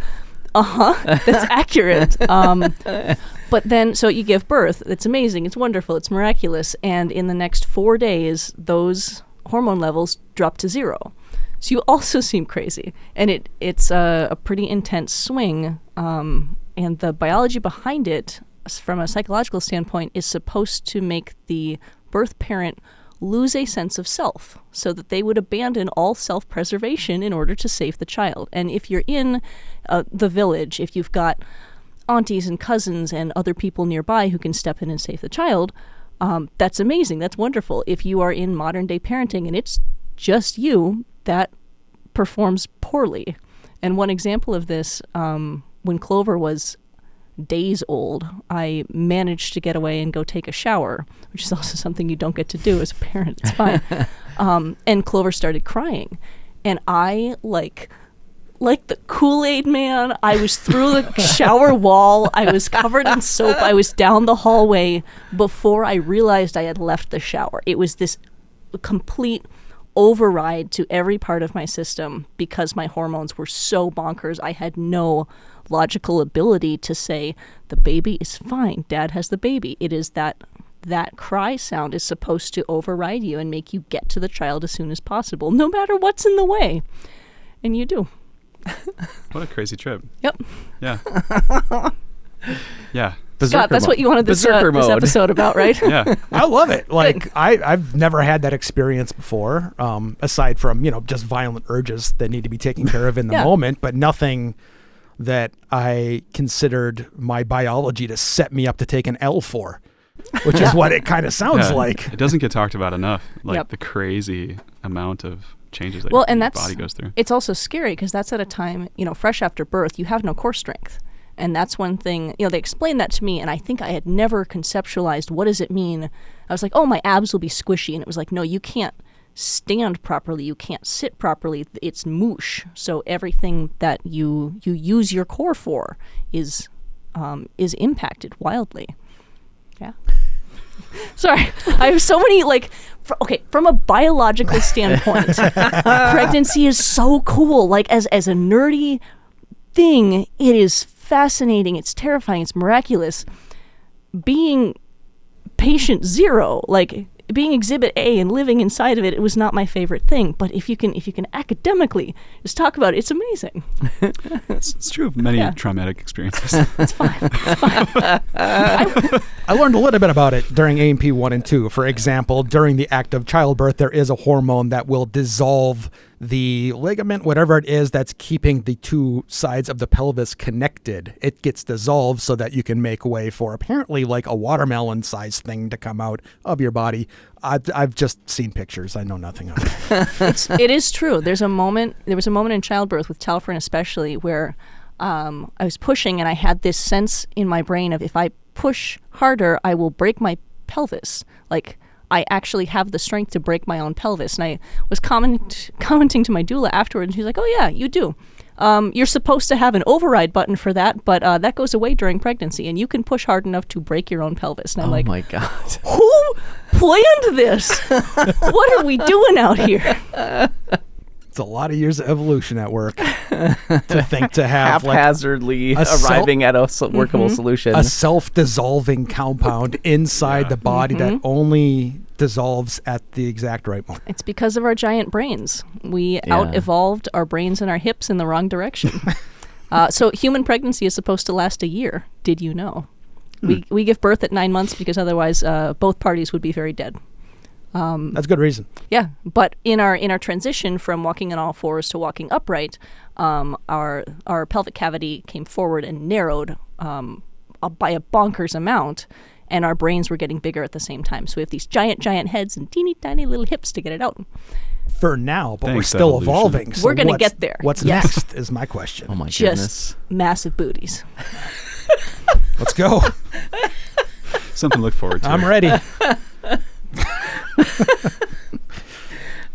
that's accurate. But then, so you give birth. It's amazing. It's wonderful. It's miraculous. And in the next 4 days, those hormone levels drop to 0. So you also seem crazy. And it's a pretty intense swing. And the biology behind it, from a psychological standpoint, is supposed to make the birth parent lose a sense of self so that they would abandon all self-preservation in order to save the child. And if you're in the village, if you've got aunties and cousins and other people nearby who can step in and save the child, that's amazing. That's wonderful. If you are in modern-day parenting and it's just you, that performs poorly. And one example of this, when Clover was days old, I managed to get away and go take a shower, which is also something you don't get to do as a parent. It's fine. And Clover started crying. And I, like the Kool-Aid man, I was through the shower wall. I was covered in soap. I was down the hallway before I realized I had left the shower. It was this complete override to every part of my system because my hormones were so bonkers. I had no logical ability to say, the baby is fine. Dad has the baby. It is that cry sound is supposed to override you and make you get to the child as soon as possible, no matter what's in the way. And you do. What a crazy trip. Yep. Yeah. Yeah. Scott, that's what you wanted this episode about, right? Yeah. I love it. Like, I've never had that experience before, aside from, just violent urges that need to be taken care of in the moment, but nothing that I considered my biology to set me up to take an L for, which is what it kind of sounds like. It doesn't get talked about enough, like the crazy amount of changes that and your body goes through. It's also scary because that's at a time, fresh after birth, you have no core strength. And that's one thing, they explained that to me, and I think I had never conceptualized what does it mean. I was like, oh, my abs will be squishy. And it was like, no, you can't stand properly. You can't sit properly. It's moosh. So everything that you use your core for is impacted wildly. Yeah. Sorry. I have so many, from a biological standpoint, pregnancy is so cool. Like, as a nerdy thing, it is fascinating, it's terrifying, it's miraculous. Being patient zero, being exhibit A and living inside of it, it was not my favorite thing. But if you can academically just talk about it, it's amazing. It's true of many traumatic experiences. It's fine. It's fine. I learned a little bit about it during A&P 1 and 2. For example, during the act of childbirth, there is a hormone that will dissolve the ligament, whatever it is that's keeping the two sides of the pelvis connected. It gets dissolved so that you can make way for apparently like a watermelon-sized thing to come out of your body. I've just seen pictures. I know nothing of it. It is true. There was a moment in childbirth with Talfrin especially where I was pushing and I had this sense in my brain of if I push harder, I will break my pelvis. I actually have the strength to break my own pelvis. And I was commenting to my doula afterwards, and she's like, oh, yeah, you do. You're supposed to have an override button for that, but that goes away during pregnancy, and you can push hard enough to break your own pelvis. And I'm like, oh, my God. Who planned this? What are we doing out here? It's a lot of years of evolution at work to think to have haphazardly arriving at a workable solution. A self-dissolving compound inside the body that only dissolves at the exact right moment. It's because of our giant brains. We out-evolved our brains and our hips in the wrong direction. So human pregnancy is supposed to last a year. Did you know? We give birth at 9 months because otherwise both parties would be very dead. That's a good reason. Yeah, but in our transition from walking on all fours to walking upright, our pelvic cavity came forward and narrowed by a bonkers amount, and our brains were getting bigger at the same time. So we have these giant heads and teeny tiny little hips to get it out. For now, but we're still evolving. So we're going to get there. What's next is my question. Oh my goodness. Just massive booties. Let's go. Something to look forward to. I'm ready.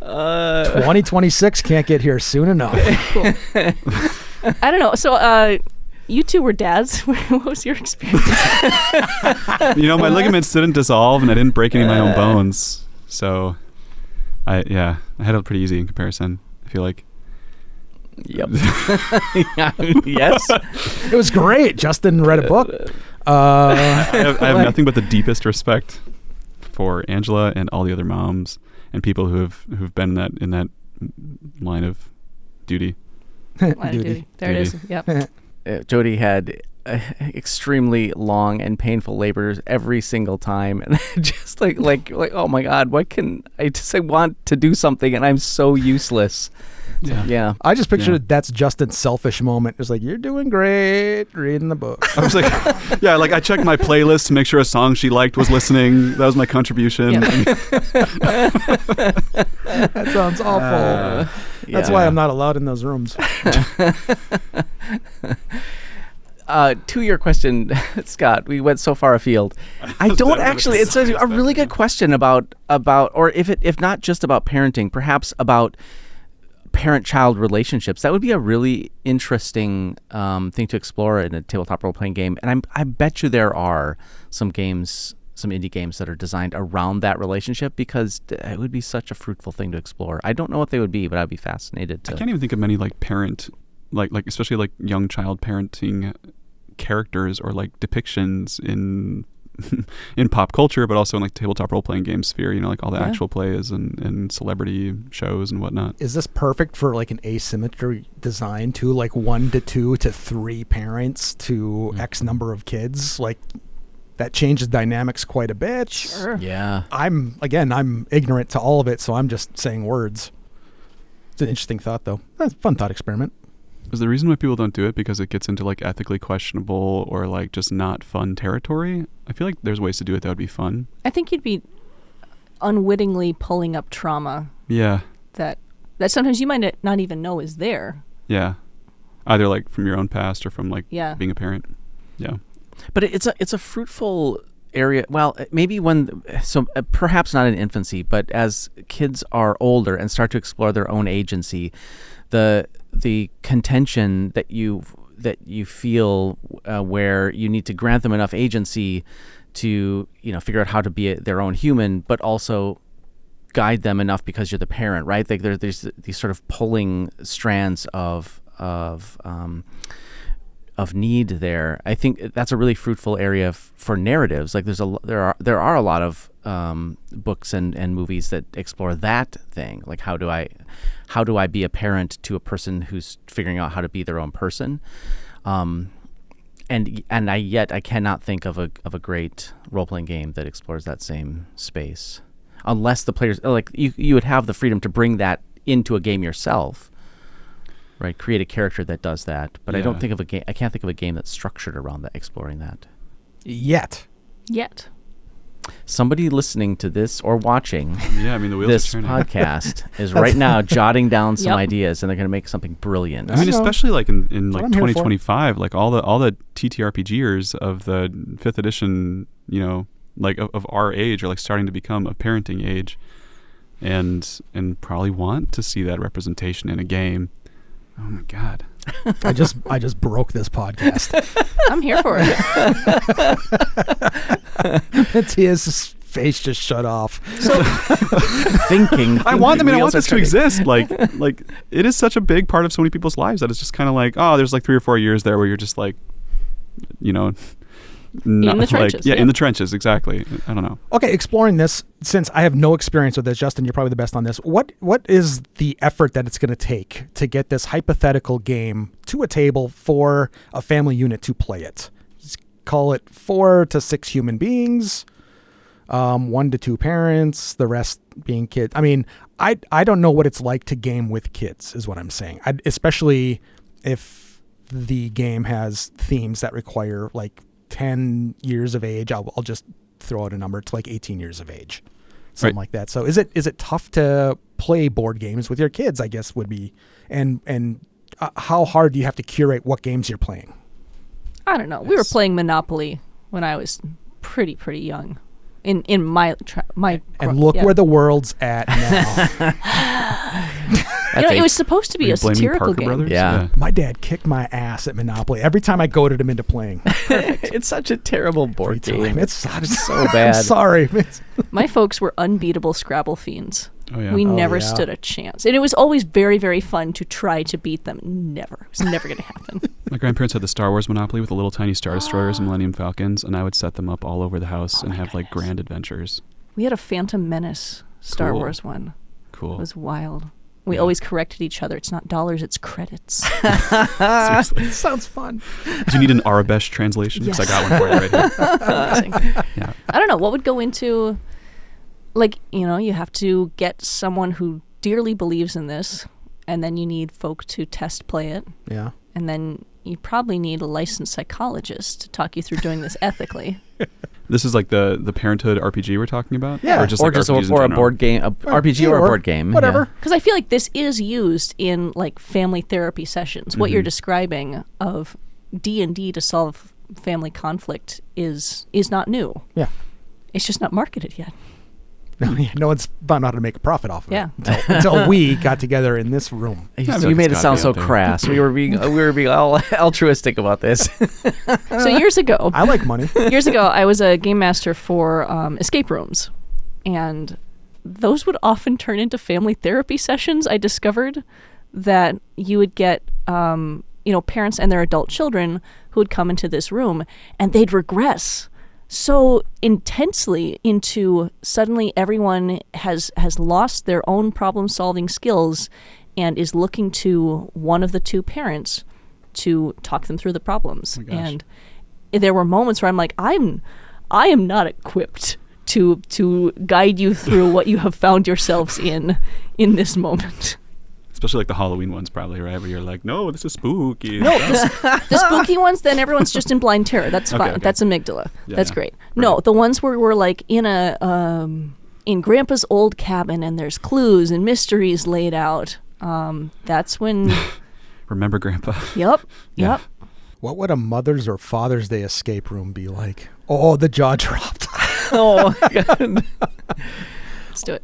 2026 can't get here soon enough. Cool. I don't know. So you two were dads. What was your experience? My ligaments didn't dissolve and I didn't break any of my own bones. So I had it pretty easy in comparison, I feel like. Yep. Yes. It was great. Justin read a book. I have nothing but the deepest respect for Angela and all the other moms and people who've been in that line of duty. Duty. There it is. Yep. Jody had extremely long and painful labors every single time, and just like oh my God, I want to do something and I'm so useless. Yeah. I just pictured that's Justin's selfish moment. It's like, you're doing great reading the book. I was like, I checked my playlist to make sure a song she liked was listening. That was my contribution. Yeah. That sounds awful. That's why I'm not allowed in those rooms. To your question, Scott, we went so far afield. I don't actually. It's a really good question about, or if not just about parenting, perhaps about parent-child relationships. That would be a really interesting thing to explore in a tabletop role-playing game. And I bet you there are some indie games that are designed around that relationship, because it would be such a fruitful thing to explore. I don't know what they would be, but I'd be fascinated to. I can't even think of many parent, especially young child parenting characters or depictions in pop culture, but also in tabletop role-playing game sphere, all the actual plays and celebrity shows and whatnot. Is this perfect for an asymmetry design too, 1 to 2 to 3 parents to X number of kids? That changes dynamics quite a bit. Sure. Yeah. I'm ignorant to all of it, so I'm just saying words. It's an interesting thought, though. That's a fun thought experiment. Is the reason why people don't do it because it gets into like ethically questionable or like just not fun territory? I feel like there's ways to do it that would be fun. I think you'd be unwittingly pulling up trauma. Yeah. That sometimes you might not even know is there. Yeah. Either like from your own past or from like being a parent. Yeah. But it's a fruitful area. Well, maybe perhaps not in infancy, but as kids are older and start to explore their own agency, the contention that you feel where you need to grant them enough agency to figure out how to be their own human, but also guide them enough because you're the parent, right? Like there's these sort of pulling strands of need there. I think that's a really fruitful area for narratives. Like there are a lot of books and movies that explore that thing. Like how do I be a parent to a person who's figuring out how to be their own person? And I cannot think of a great role-playing game that explores that same space, unless the players like you would have the freedom to bring that into a game yourself. Right, create a character that does that, but I don't think of a game. I can't think of a game that's structured around that, exploring that. Yet. Somebody listening to this or watching the wheels this are turning. podcast is right now jotting down some ideas, and they're going to make something brilliant. I mean, especially like in like 2025, like all the TTRPGers of the 5th edition, like of our age are like starting to become of parenting age, and probably want to see that representation in a game. Oh my God. I just broke this podcast. I'm here for it. Matías' face just shut off. Thinking. I want this to exist. Like it is such a big part of so many people's lives that it's just kind of like, oh, there's like 3 or 4 years there where you're just like, in the trenches. In the trenches, exactly. I don't know. Okay, exploring this, since I have no experience with this, Justin, you're probably the best on this. What is the effort that it's going to take to get this hypothetical game to a table for a family unit to play it? Just call it 4 to 6 human beings, 1 to 2 parents, the rest being kids. I mean, I don't know what it's like to game with kids, is what I'm saying. Especially if the game has themes that require like 10 years of age. I'll just throw out a number. It's like 18 years of age, something like that. So is it tough to play board games with your kids, I guess would be, and how hard do you have to curate what games you're playing? I don't know. We were playing Monopoly when I was pretty young. In my and look where the world's at now. It was supposed to be a satirical game. Brothers? Yeah. My dad kicked my ass at Monopoly every time I goaded him into playing. It's such a terrible board game. It's so bad. I'm sorry. My folks were unbeatable Scrabble fiends. Oh, yeah. We never stood a chance. And it was always very, very fun to try to beat them. Never. It was never going to happen. My grandparents had the Star Wars Monopoly with the little tiny Star Destroyers and Millennium Falcons, and I would set them up all over the house and have like grand adventures. We had a Phantom Menace Star Wars one. Cool. It was wild. We always corrected each other. It's not dollars, it's credits. Seriously. Sounds fun. Do you need an Arabesh translation? Because I got one for you right here. Yeah. I don't know. What would go into, like, you have to get someone who dearly believes in this, and then you need folk to test play it. Yeah. And then you probably need a licensed psychologist to talk you through doing this ethically. This is like the Parenthood RPG we're talking about? Yeah. Or just a board game, RPG or a board game. Whatever. Because I feel like this is used in like family therapy sessions. Mm-hmm. What you're describing of D&D to solve family conflict is not new. Yeah. It's just not marketed yet. No one's found out how to make a profit off of it until we got together in this room. You made it sound so crass. We were being all altruistic about this. So years ago, I like money. Years ago, I was a game master for escape rooms, and those would often turn into family therapy sessions. I discovered that you would get parents and their adult children who would come into this room, and they'd regress so intensely into suddenly everyone has lost their own problem-solving skills and is looking to one of the two parents to talk them through the problems. Oh, and there were moments where I'm like, I am not equipped to guide you through what you have found yourselves in this moment. Especially like the Halloween ones, probably, right? Where you're like, no, this is spooky. No, the spooky ones, then everyone's just in blind terror. That's fine. Okay. That's amygdala. That's great. Right. No, the ones where we're like in in Grandpa's old cabin and there's clues and mysteries laid out. That's when... Remember Grandpa? Yep. What would a Mother's or Father's Day escape room be like? Oh, the jaw dropped. Oh, my God. Let's do it.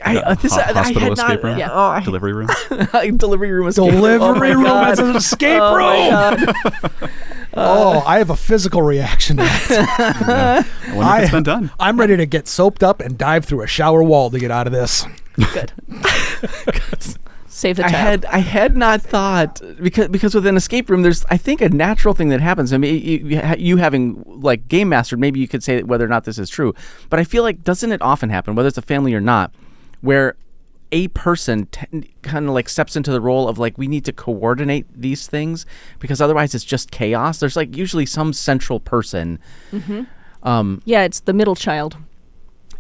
Hospital escape room? Yeah. Delivery room? Delivery room escape room. Delivery room as an escape room. I have a physical reaction to that. I wonder if it's been done. I'm ready to get soaped up and dive through a shower wall to get out of this. Good. Save the child. I had not thought, because with an escape room, there's, I think, a natural thing that happens. I mean, you having like game mastered, maybe you could say whether or not this is true, but I feel like, doesn't it often happen, whether it's a family or not, where a person kind of like steps into the role of like, we need to coordinate these things because otherwise it's just chaos. There's like usually some central person. Mm-hmm. It's the middle child.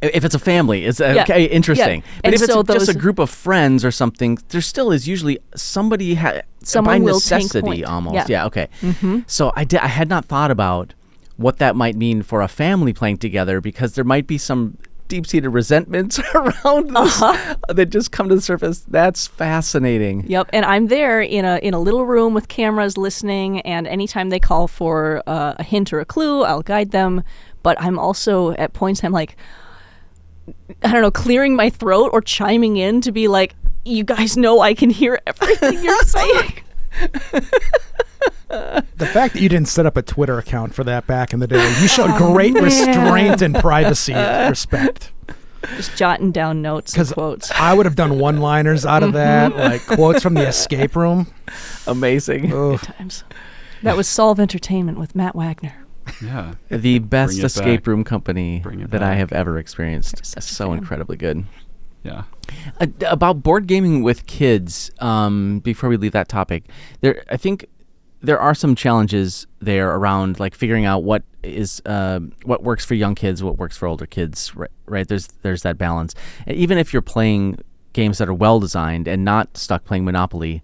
If it's a family, it's okay, interesting. Yeah. But and if it's just a group of friends or something, there still is usually somebody someone by will necessity take point. almost. Yeah, okay. Mm-hmm. So I had not thought about what that might mean for a family playing together, because there might be some deep-seated resentments around this that just come to the surface. That's fascinating. Yep, and I'm there in a little room with cameras listening, and anytime they call for a hint or a clue, I'll guide them. But I'm also, at points, I'm like, I don't know, clearing my throat or chiming in to be like, you guys know I can hear everything you're saying. The fact that you didn't set up a Twitter account for that back in the day, you showed great restraint and privacy respect. Just jotting down notes and quotes. I would have done one-liners out of that, like quotes from the escape room. Amazing. Good times. That was Solve Entertainment with Matt Wagner. Yeah. The best escape room company that I have ever experienced. So fan. Incredibly good. Yeah. About board gaming with kids, before we leave that topic, I think there are some challenges there around like figuring out what works for young kids, what works for older kids, right? There's that balance. And even if you're playing games that are well designed and not stuck playing Monopoly,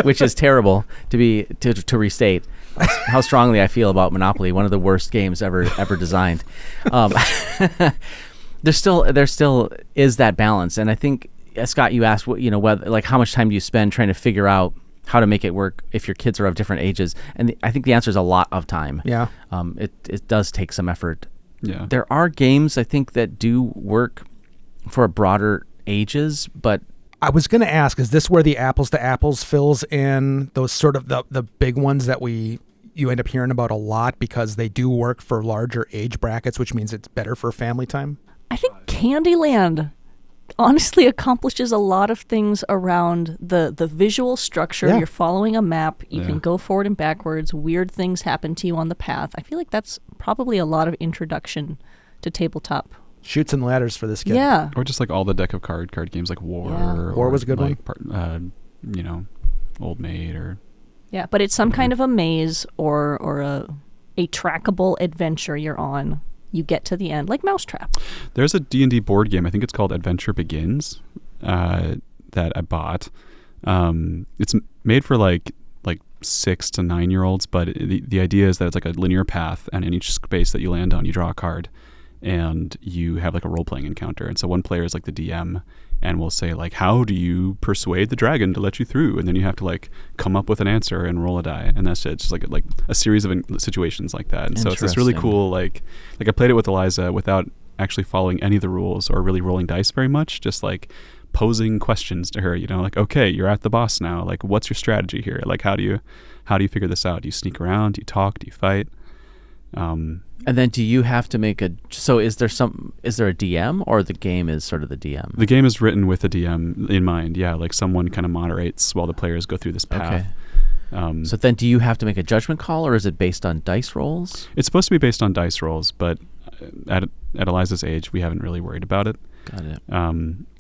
which is terrible to restate how strongly I feel about Monopoly, one of the worst games ever designed. There still is that balance, and I think Scott, you asked whether like how much time do you spend trying to figure out how to make it work if your kids are of different ages, and I think the answer is a lot of time. Yeah. It does take some effort. Yeah. There are games I think that do work for broader ages, but I was going to ask, is this where the apples to apples fills in those sort of the big ones that you end up hearing about a lot because they do work for larger age brackets, which means it's better for family time? I think Candyland honestly accomplishes a lot of things around the visual structure. Yeah. You're following a map. You can go forward and backwards. Weird things happen to you on the path. I feel like that's probably a lot of introduction to tabletop. Chutes and ladders for this kid. Yeah. Or just like all the deck of card games like War. Yeah. War was a good one. Old Maid or... Yeah, but it's some kind of a maze or a trackable adventure you're on. You get to the end, like Mousetrap. There's a D&D board game, I think it's called Adventure Begins, that I bought. It's made for like 6 to 9 year olds, but the idea is that it's like a linear path, and in each space that you land on, you draw a card, and you have like a role-playing encounter. And so one player is like the DM, and will say like, how do you persuade the dragon to let you through? And then you have to like come up with an answer and roll a die, and that's it. It's just like a series of situations like that. And so it's this really cool like I played it with Eliza without actually following any of the rules or really rolling dice very much, just like posing questions to her, like, okay, you're at the boss now, like what's your strategy here, like how do you figure this out? Do you sneak around? Do you talk? Do you fight? And then do you have to make is there a DM, or the game is sort of the DM? The game is written with a DM in mind. Yeah. Like someone kind of moderates while the players go through this path. Okay. So then do you have to make a judgment call, or is it based on dice rolls? It's supposed to be based on dice rolls, but at Eliza's age, we haven't really worried about it. Got it.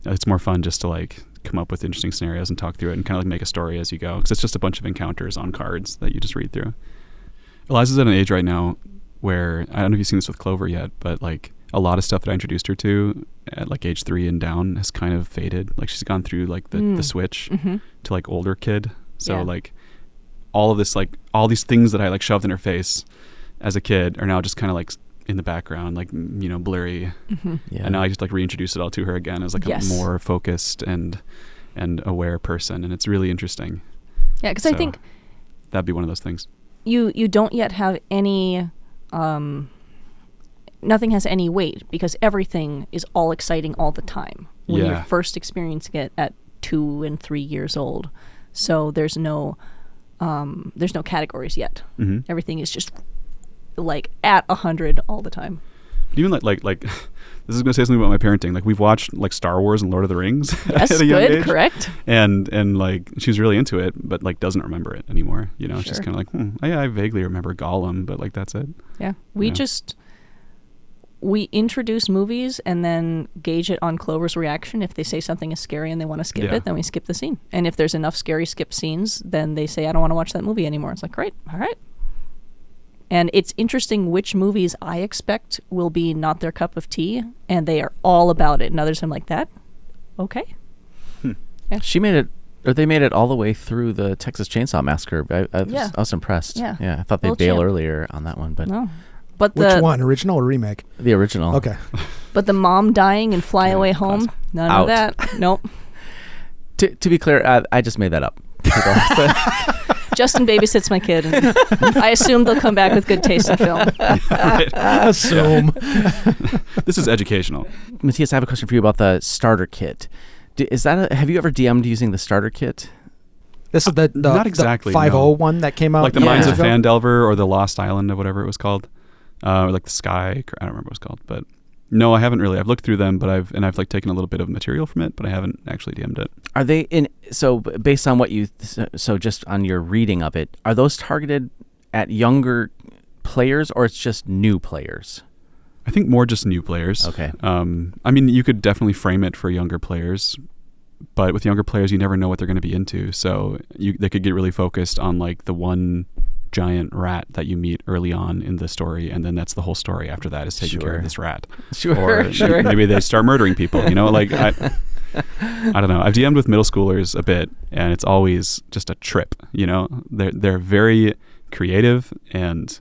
It's more fun just to like come up with interesting scenarios and talk through it and kind of like make a story as you go, because it's just a bunch of encounters on cards that you just read through. Eliza's at an age right now where, I don't know if you've seen this with Clover yet, but like a lot of stuff that I introduced her to at like age 3 and down has kind of faded. Like she's gone through like the switch to like older kid. So like all of this, like all these things that I like shoved in her face as a kid are now just kind of like in the background, like, you know, blurry. And now I just like reintroduce it all to her again as like a more focused and aware person. And it's really interesting. Yeah, because I think that'd be one of those things. You don't yet have any, nothing has any weight because everything is all exciting all the time when you're first experiencing it at 2 and 3 years old. So there's no categories yet. Everything is just like at 100 all the time. Even like this is going to say something about my parenting. Like we've watched like Star Wars and Lord of the Rings at a young age. Correct. And like she's really into it, but like doesn't remember it anymore. You know, she's kind of like, I vaguely remember Gollum, but like that's it. Yeah, we introduce movies and then gauge it on Clover's reaction. If they say something is scary and they want to skip it, then we skip the scene. And if there's enough scary skip scenes, then they say, I don't want to watch that movie anymore. It's like, great, all right. And it's interesting which movies I expect will be not their cup of tea, and they are all about it. And others I'm like, that? Okay. Yeah. They made it all the way through the Texas Chainsaw Massacre. I was impressed. Yeah, I thought they'd bail earlier on that one, but no. But which one, original or remake? The original. Okay. But the mom dying and Fly Away Home, none of that. Nope. To be clear, I just made that up. Justin babysits my kid, and I assume they'll come back with good taste in film. Assume. This is educational. Matías, I have a question for you about the starter kit. Have you ever DM'd using the starter kit? This is the not exactly, the 5.0 one that came out. Like the Mines of Phandelver or the Lost Island or whatever it was called. Or like the Sky, I don't remember what it was called, but no, I haven't really. I've looked through them, but I've like taken a little bit of material from it, but I haven't actually DM'd it. Are they so based on what just on your reading of it, are those targeted at younger players or it's just new players? I think more just new players. Okay. I mean, you could definitely frame it for younger players, but with younger players, you never know what they're going to be into. So they could get really focused on like the one giant rat that you meet early on in the story, and then that's the whole story after that is taking care of this rat. Or maybe they start murdering people, you know, like I don't know. I've DM'd with middle schoolers a bit, and it's always just a trip, you know. They're very creative and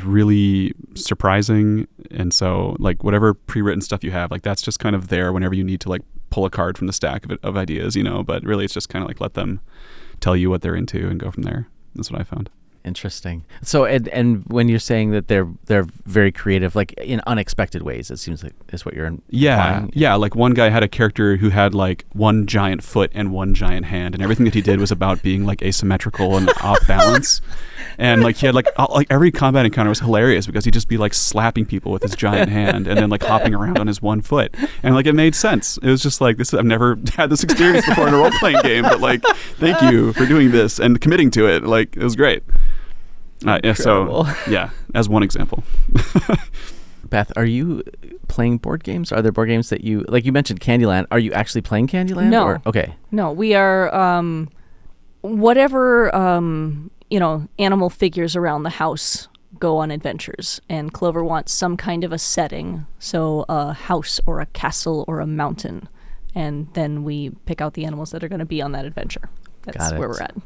really surprising, and so like whatever pre-written stuff you have, like that's just kind of there whenever you need to like pull a card from the stack of ideas, you know, but really it's just kind of like let them tell you what they're into and go from there. That's what I found. Interesting. So, and when you're saying that they're very creative, like in unexpected ways, it seems like is what you're implying. Yeah. Like one guy had a character who had like one giant foot and one giant hand, and everything that he did was about being like asymmetrical and off balance. And like he had like every combat encounter was hilarious because he'd just be like slapping people with his giant hand and then like hopping around on his one foot, and like it made sense. It was just like this. I've never had this experience before in a role playing game, but like thank you for doing this and committing to it. Like it was great. So, as one example. Beth, are you playing board games? Are there board games that you, like you mentioned Candyland, are you actually playing Candyland? No. Okay. No, we are, whatever, animal figures around the house go on adventures, and Clover wants some kind of a setting, so a house or a castle or a mountain, and then we pick out the animals that are going to be on that adventure. That's where we're at.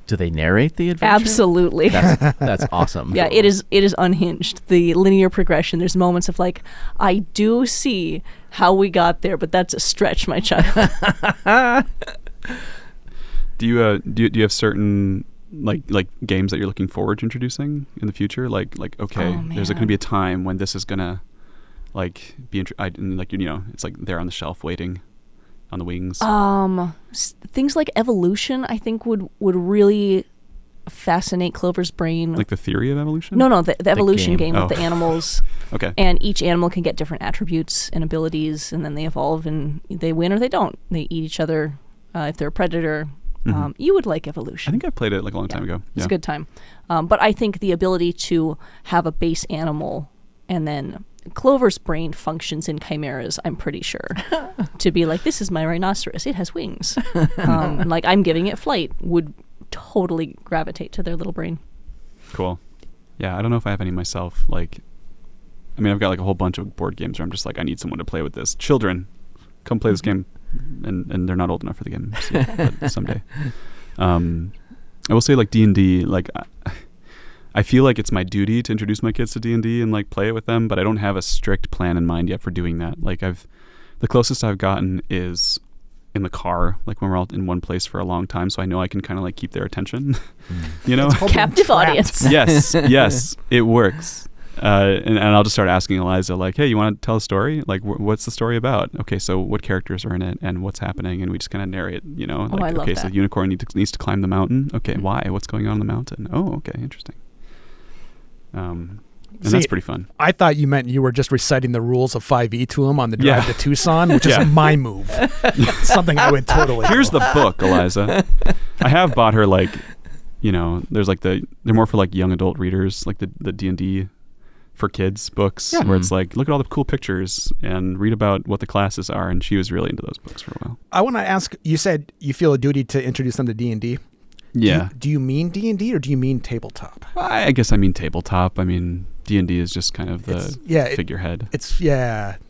Do they narrate the adventure? Absolutely. That's awesome. Yeah, it is unhinged. The linear progression. There's moments of like, I do see how we got there, but that's a stretch, my child. Do you have certain like games that you're looking forward to introducing in the future? Like okay, there's going to be a time when this is gonna like be it's like there on the shelf waiting on the wings. Things like evolution, I think would really fascinate Clover's brain. Like the theory of evolution? No, the evolution game with the animals. Okay. And each animal can get different attributes and abilities, and then they evolve, and they win or they don't. They eat each other if they're a predator. Mm-hmm. You would like evolution. I think I played it like a long time ago. It's a good time. But I think the ability to have a base animal and then Clover's brain functions in chimeras, I'm pretty sure, to be like, this is my rhinoceros, it has wings. And like, I'm giving it flight, would totally gravitate to their little brain. Cool. Yeah, I don't know if I have any myself. Like, I mean, I've got like a whole bunch of board games where I'm just like, I need someone to play with this. Children, come play this game. And they're not old enough for the game, but someday. I will say like D&D, like I feel like it's my duty to introduce my kids to D&D and like play it with them, but I don't have a strict plan in mind yet for doing that. Like the closest I've gotten is in the car, like when we're all in one place for a long time, so I know I can kind of like keep their attention. You know, captive audience. Yes, it works. And I'll just start asking Eliza, like, hey, you want to tell a story? Like, what's the story about? Okay, so what characters are in it and what's happening? And we just kind of narrate, you know, like, I love okay, that. so the unicorn needs to climb the mountain. Okay, why? What's going on in the mountain? Oh, okay, interesting. And that's pretty fun. I thought you meant you were just reciting the rules of 5e to him on the drive to Tucson, which is my move. Something I would totally Here's do. the book, Eliza. I have bought her, like, you know, there's like they're more for like young adult readers, like the D&D for kids books, where it's like, look at all the cool pictures and read about what the classes are. And she was really into those books for a while. I want to ask, you said you feel a duty to introduce them to D&D. Yeah. Do you mean D&D or do you mean tabletop? I guess I mean tabletop. I mean, D&D is just kind of the figurehead.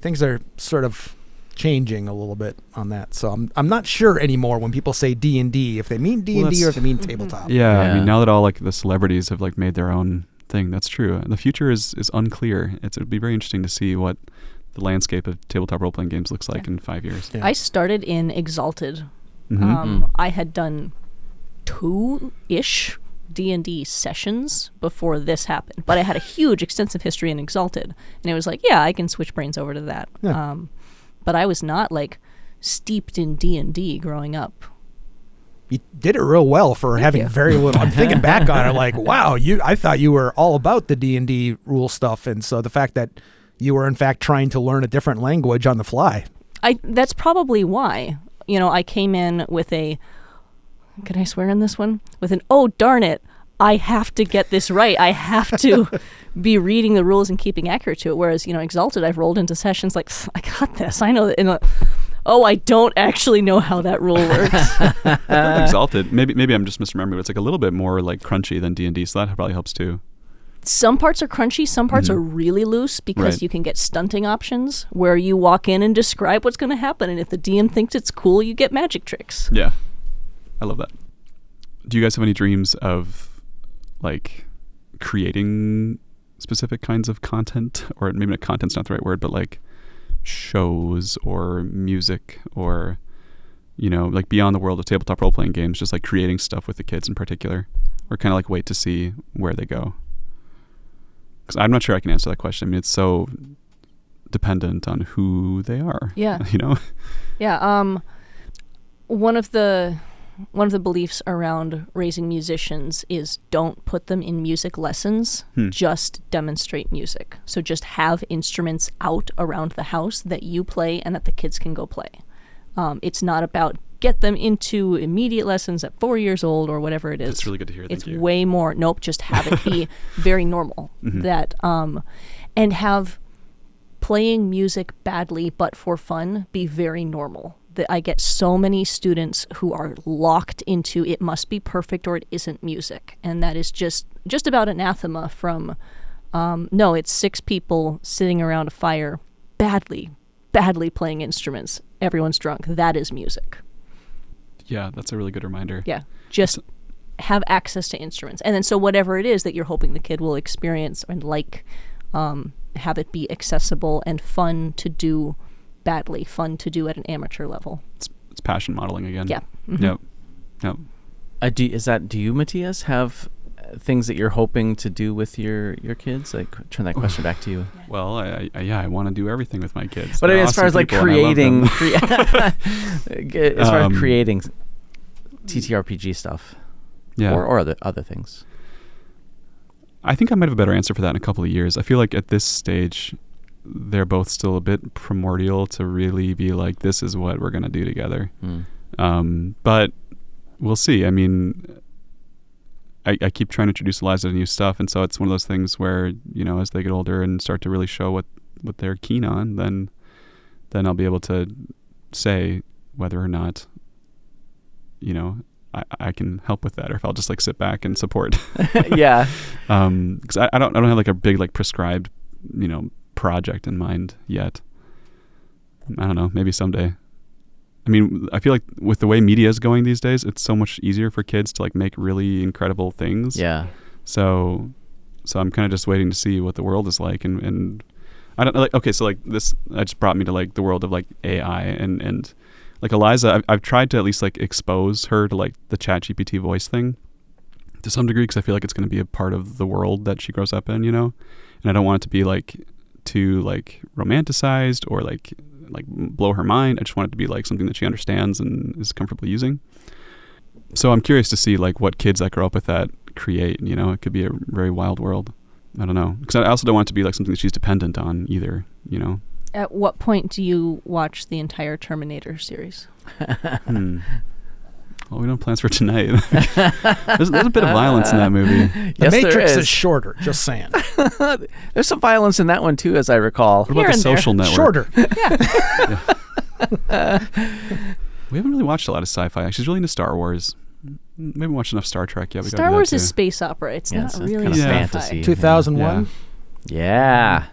Things are sort of changing a little bit on that. So I'm not sure anymore when people say D&D, if they mean D&D or if they mean tabletop. Yeah, I mean, now that all like the celebrities have like made their own thing, that's true. The future is unclear. It would be very interesting to see what the landscape of tabletop role-playing games looks like in 5 years. I started in Exalted. I had done 2-ish D&D sessions before this happened, but I had a huge extensive history in Exalted, and it was like, yeah, I can switch brains over to that. But I was not like steeped in D&D growing up. You did it real well for having very little. I'm thinking back on it like, wow, I thought you were all about the D&D rule stuff, and so the fact that you were in fact trying to learn a different language on the fly. That's probably why. You know, I came in with can I swear in this one? With an, oh, darn it, I have to get this right. I have to be reading the rules and keeping accurate to it. Whereas, you know, Exalted, I've rolled into sessions like, I got this. I know that. Oh, I don't actually know how that rule works. Exalted. Maybe I'm just misremembering, but it's like a little bit more like crunchy than D&D, so that probably helps too. Some parts are crunchy, some parts are really loose because you can get stunting options where you walk in and describe what's going to happen, and if the DM thinks it's cool, you get magic tricks. Yeah. I love that. Do you guys have any dreams of like creating specific kinds of content, or maybe not content's not the right word, but like shows or music or, you know, like beyond the world of tabletop role-playing games, just like creating stuff with the kids in particular, or kind of like wait to see where they go? Because I'm not sure I can answer that question. I mean, it's so dependent on who they are. Yeah. You know? Yeah. One of the beliefs around raising musicians is don't put them in music lessons, just demonstrate music. So just have instruments out around the house that you play and that the kids can go play. It's not about get them into immediate lessons at 4 years old or whatever it is. That's really good to hear. It's way more, just have it be very normal. That and have playing music badly but for fun be very normal. That I get so many students who are locked into it must be perfect or it isn't music, and that is just about anathema from no, it's 6 people sitting around a fire badly playing instruments, everyone's drunk, that is music. Yeah, that's a really good reminder. Yeah, just have access to instruments, and then so whatever it is that you're hoping the kid will experience and like, have it be accessible and fun to do badly, fun to do at an amateur level. It's passion modeling again. Yeah. Yep. Do you, Matías, have things that you're hoping to do with your kids? Like, turn that question back to you. Well, I want to do everything with my kids. But I mean, as far as like creating, as far as creating TTRPG stuff, or other things. I think I might have a better answer for that in a couple of years. I feel like at this stage, they're both still a bit primordial to really be like, this is what we're going to do together. But we'll see. I mean, I keep trying to introduce Eliza to new stuff, and so it's one of those things where, you know, as they get older and start to really show what they're keen on, then I'll be able to say whether or not, you know, I can help with that, or if I'll just like sit back and support. Yeah. Because I don't have like a big like prescribed, you know, project in mind yet. I don't know, maybe someday. I mean, I feel like with the way media is going these days, it's so much easier for kids to like make really incredible things. Yeah. So I'm kind of just waiting to see what the world is like, and I don't like. Okay, so like this, that just brought me to like the world of like AI and like Eliza. I've tried to at least like expose her to like the ChatGPT voice thing to some degree, because I feel like it's going to be a part of the world that she grows up in, you know, and I don't want it to be like too like romanticized or like blow her mind. I just want it to be like something that she understands and is comfortable using. So I'm curious to see like what kids that grow up with that create, you know. It could be a very wild world. I don't know, because I also don't want it to be like something that she's dependent on either, you know. At what point do you watch the entire Terminator series? Well, we don't have plans for tonight. There's a bit of violence in that movie. The Matrix is shorter, just saying. There's some violence in that one too, as I recall. What about The Social Network? Shorter. Yeah. We haven't really watched a lot of sci-fi. Actually, she's really into Star Wars. We haven't watched enough Star Trek yet. Star Wars is space opera. It's not really kind of fantasy. 2001? Yeah.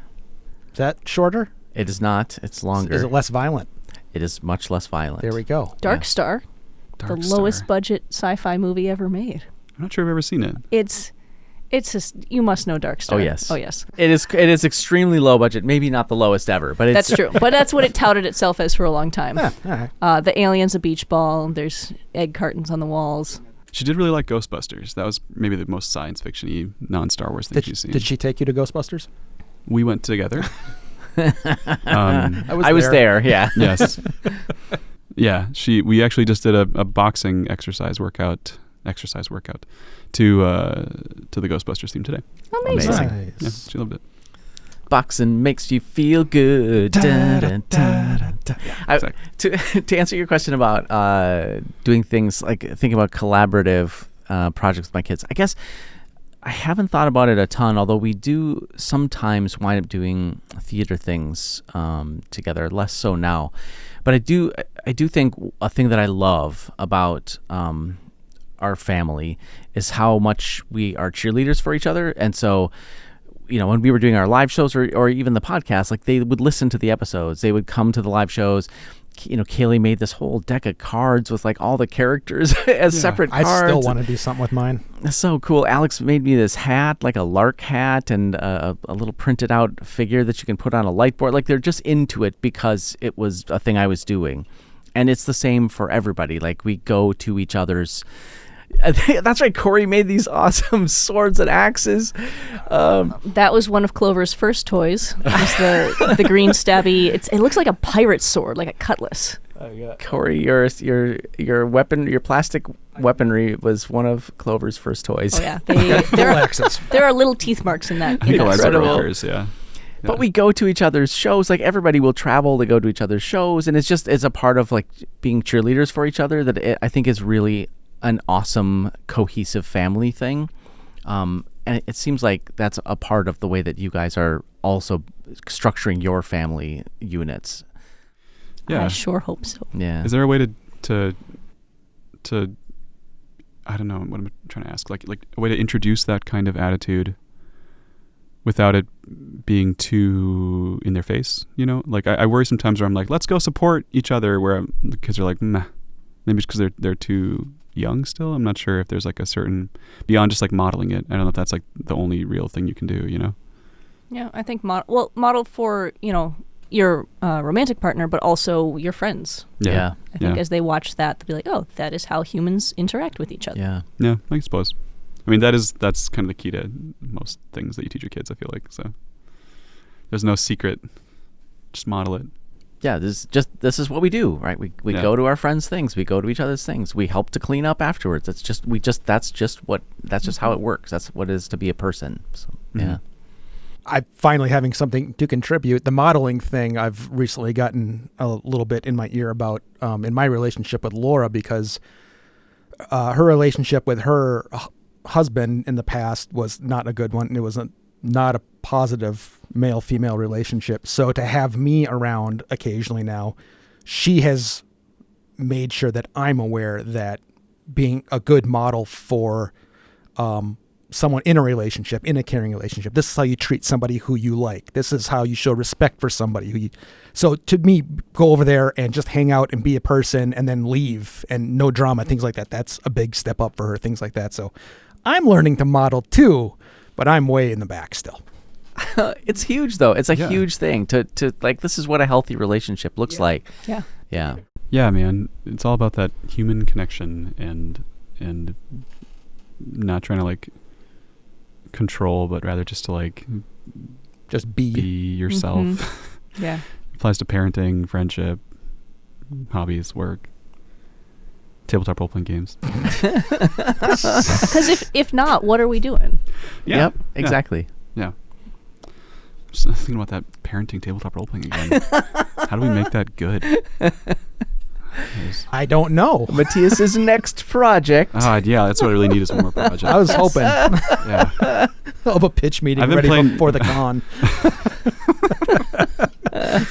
Is that shorter? It is not. It's longer. Is it less violent? It is much less violent. There we go. Dark Star. The lowest budget sci-fi movie ever made. I'm not sure I've ever seen it. It's just, you must know Dark Star. Oh yes. It is extremely low budget. Maybe not the lowest ever, but it's that's true. But that's what it touted itself as for a long time. All right. The alien's a beach ball. There's egg cartons on the walls. She did really like Ghostbusters. That was maybe the most science fiction-y, non-Star Wars thing she's seen. Did she take you to Ghostbusters? We went together. I was there. Yeah. Yes. Yeah, we actually just did a boxing exercise workout to the Ghostbusters theme today. Amazing. Nice. Yeah, she loved it. Boxing makes you feel good. Exactly. To answer your question about doing things like thinking about collaborative projects with my kids, I guess I haven't thought about it a ton, although we do sometimes wind up doing theater things together, less so now. But I do think a thing that I love about our family is how much we are cheerleaders for each other. And so, you know, when we were doing our live shows or even the podcast, like they would listen to the episodes. They would come to the live shows. You know, Kaylee made this whole deck of cards with like all the characters as separate cards. I still want to do something with mine. That's so cool. Alex made me this hat, like a lark hat, and a little printed out figure that you can put on a light board. Like they're just into it because it was a thing I was doing. And it's the same for everybody. Like we go to each other's. That's right. Corey made these awesome swords and axes. That was one of Clover's first toys. It was the green stabby. It looks like a pirate sword, like a cutlass. Corey, your weapon, your plastic weaponry was one of Clover's first toys. Oh yeah, there are little teeth marks in that. Yeah. But we go to each other's shows. Like everybody will travel to go to each other's shows, and it's a part of like being cheerleaders for each other that I think is really an awesome cohesive family thing. And it seems like that's a part of the way that you guys are also structuring your family units. Yeah, I sure hope so. Yeah. Is there a way to I don't know what I'm trying to ask, like a way to introduce that kind of attitude without it being too in their face, you know? Like I worry sometimes where I'm like, let's go support each other, where the kids are like, nah. Maybe it's because they're too young still. I'm not sure if there's like a certain, beyond just like modeling it, I don't know if that's like the only real thing you can do, you know? Yeah, I think model for, you know, your romantic partner, but also your friends. Yeah. I think as they watch that, they'll be like, oh, that is how humans interact with each other. Yeah. Yeah, I suppose. I mean, that's kind of the key to most things that you teach your kids, I feel like. So there's no secret. Just model it. Yeah, this is what we do, right? We go to our friends' things, we go to each other's things, we help to clean up afterwards. That's just how it works. That's what it is to be a person. So, yeah. I'm finally having something to contribute. The modeling thing I've recently gotten a little bit in my ear about in my relationship with Laura, because her relationship with her husband in the past was not a good one. It was not a positive male-female relationship. So to have me around occasionally now, she has made sure that I'm aware that being a good model for someone in a relationship, in a caring relationship. This is how you treat somebody who you like. This is how you show respect for somebody who you. So to me, go over there and just hang out and be a person and then leave and no drama, things like that. That's a big step up for her, things like that. So I'm learning to model too, but I'm way in the back still. It's huge though. It's a huge thing to like, this is what a healthy relationship looks like. Yeah. Yeah. Yeah, man. It's all about that human connection and not trying to like control, but rather just to like just be yourself. Mm-hmm. Yeah. Applies to parenting, friendship, hobbies, work, tabletop role-playing games. Because if not, what are we doing? Yeah. Yep, exactly. Yeah. Just thinking about that parenting tabletop role-playing again. How do we make that good? I don't know. Matías' next project. Yeah, that's what I really need is one more project. I was hoping. Yeah. Of a pitch meeting ready before the con.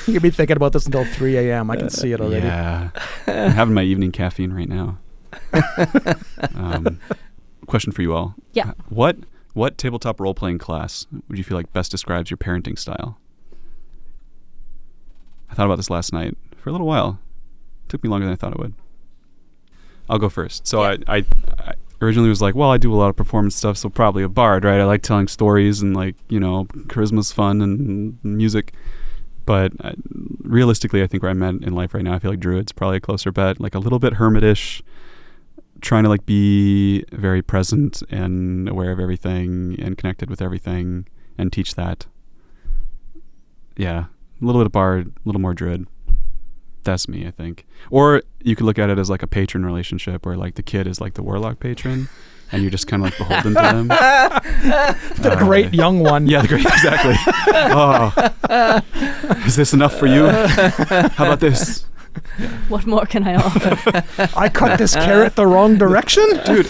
You'll be thinking about this until 3 a.m. I can see it already. Yeah. I'm having my evening caffeine right now. Question for you all. Yeah. What tabletop role-playing class would you feel like best describes your parenting style? I thought about this last night for a little while. It took me longer than I thought it would. I'll go first. So I originally was like, well, I do a lot of performance stuff, so probably a bard, right? I like telling stories and like, charisma's fun and music. But realistically, I think where I'm at in life right now, I feel like druid's probably a closer bet, like a little bit hermitish, trying to like be very present and aware of everything and connected with everything and teach that. Yeah, a little bit of bard, a little more druid. That's me, I think. Or you could look at it as like a patron relationship where like the kid is like the warlock patron and you're just kind of like beholden to them. The great young one. Yeah, exactly. Oh, is this enough for you? How about this? Yeah. What more can I offer? I cut this carrot the wrong direction? Dude.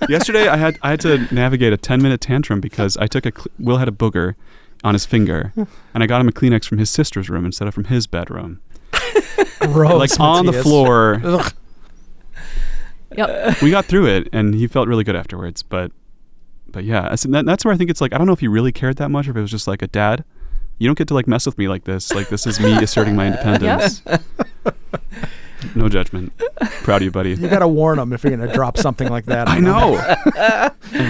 Yesterday I had to navigate a 10-minute tantrum because I took Will had a booger on his finger, and I got him a Kleenex from his sister's room instead of from his bedroom. Gross, like on the floor. Ugh. Yep. We got through it, and he felt really good afterwards. But yeah, that's where I think it's like, I don't know if he really cared that much, or if it was just like a dad. You don't get to like mess with me like this. Like this is me asserting my independence. Yeah. No judgment. Proud of you, buddy. You gotta warn him if you're gonna drop something like that. I know.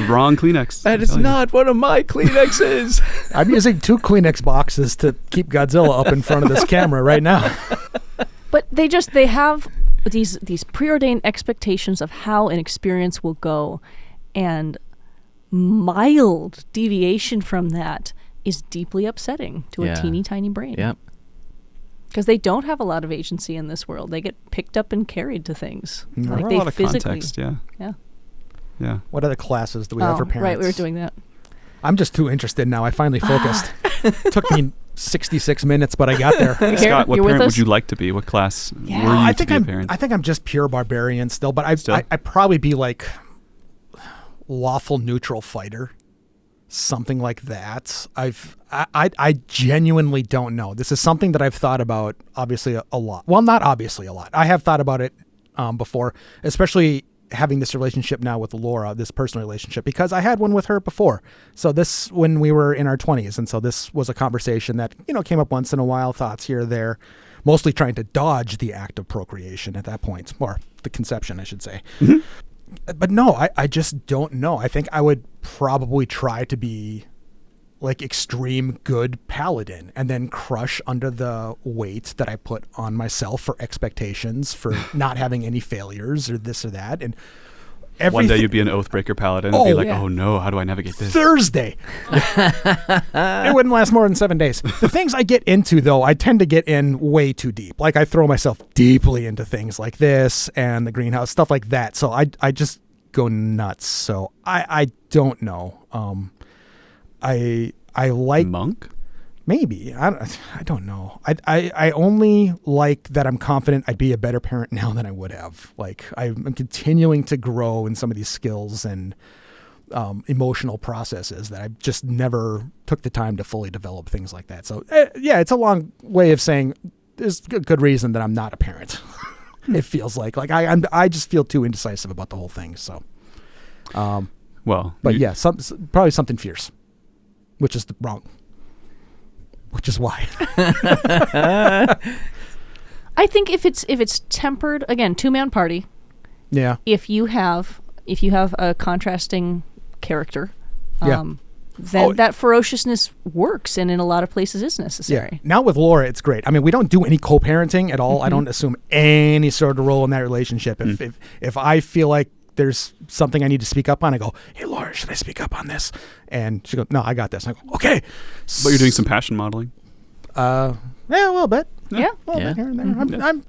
Wrong Kleenex. That is not one of my Kleenexes. I'm using 2 Kleenex boxes to keep Godzilla up in front of this camera right now. But they have these preordained expectations of how an experience will go, and mild deviation from that is deeply upsetting to a teeny tiny brain. Yep. Because they don't have a lot of agency in this world. They get picked up and carried to things. Like they a lot of context, yeah. What other classes do we have for parents? Right, we were doing that. I'm just too interested now. I finally focused. Took me 66 minutes, but I got there. Scott, what parent would you like to be? What class were you to be a parent? I think I'm just pure barbarian still, but I'd probably be like lawful neutral fighter. Something like that. I genuinely don't know. This is something that I've thought about obviously a lot. Well, not obviously a lot. I have thought about it before, especially having this relationship now with Laura, this personal relationship, because I had one with her before. So this when we were in our 20s. And so this was a conversation that, came up once in a while, thoughts here or there, mostly trying to dodge the act of procreation at that point, or the conception, I should say. Mm-hmm. But no, I just don't know. I think I would probably try to be like extreme good paladin and then crush under the weight that I put on myself for expectations for not having any failures or this or that. And one day you'd be an Oathbreaker paladin and be like, oh no, how do I navigate this? Thursday. It wouldn't last more than 7 days. The things I get into, though, I tend to get in way too deep. Like I throw myself deeply into things like this and the greenhouse, stuff like that. So I just go nuts. So I don't know. I like monk. Maybe. I don't know. I only like that I'm confident I'd be a better parent now than I would have. Like I'm continuing to grow in some of these skills and emotional processes that I just never took the time to fully develop, things like that. So it's a long way of saying there's a good reason that I'm not a parent. It feels like I just feel too indecisive about the whole thing. So But yeah, probably something fierce, which is wrong. Which is why. I think if it's tempered, again, 2-man party. Yeah. If you have a contrasting character, then that ferociousness works, and in a lot of places is necessary. Yeah. Now with Laura, it's great. I mean, we don't do any co-parenting at all. I don't assume any sort of role in that relationship. If I feel like there's something I need to speak up on, I go, "Hey, Laura, should I speak up on this?" And she goes, "No, I got this." And I go, "Okay." But you're doing some passion modeling. Yeah, a little bit. Yeah. A little bit here and there. I'm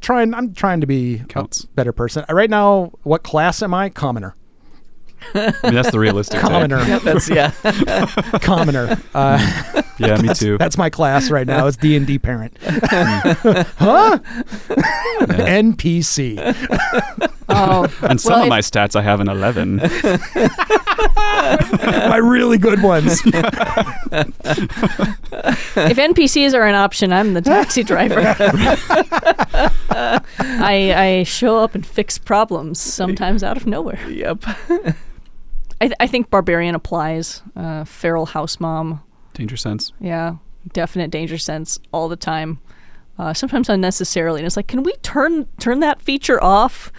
trying to be a better person. Right now, what class am I? Commoner. I mean, that's the realistic commoner. Commoner. Yeah, me too. That's my class right now. It's D&D parent. Huh? NPC. And some of my stats, I have an 11. My really good ones. If NPCs are an option, I'm the taxi driver. I show up and fix problems, sometimes out of nowhere. Yep. I think barbarian applies. Feral house mom. Danger sense. Yeah, definite danger sense all the time. Sometimes unnecessarily. And it's like, can we turn that feature off?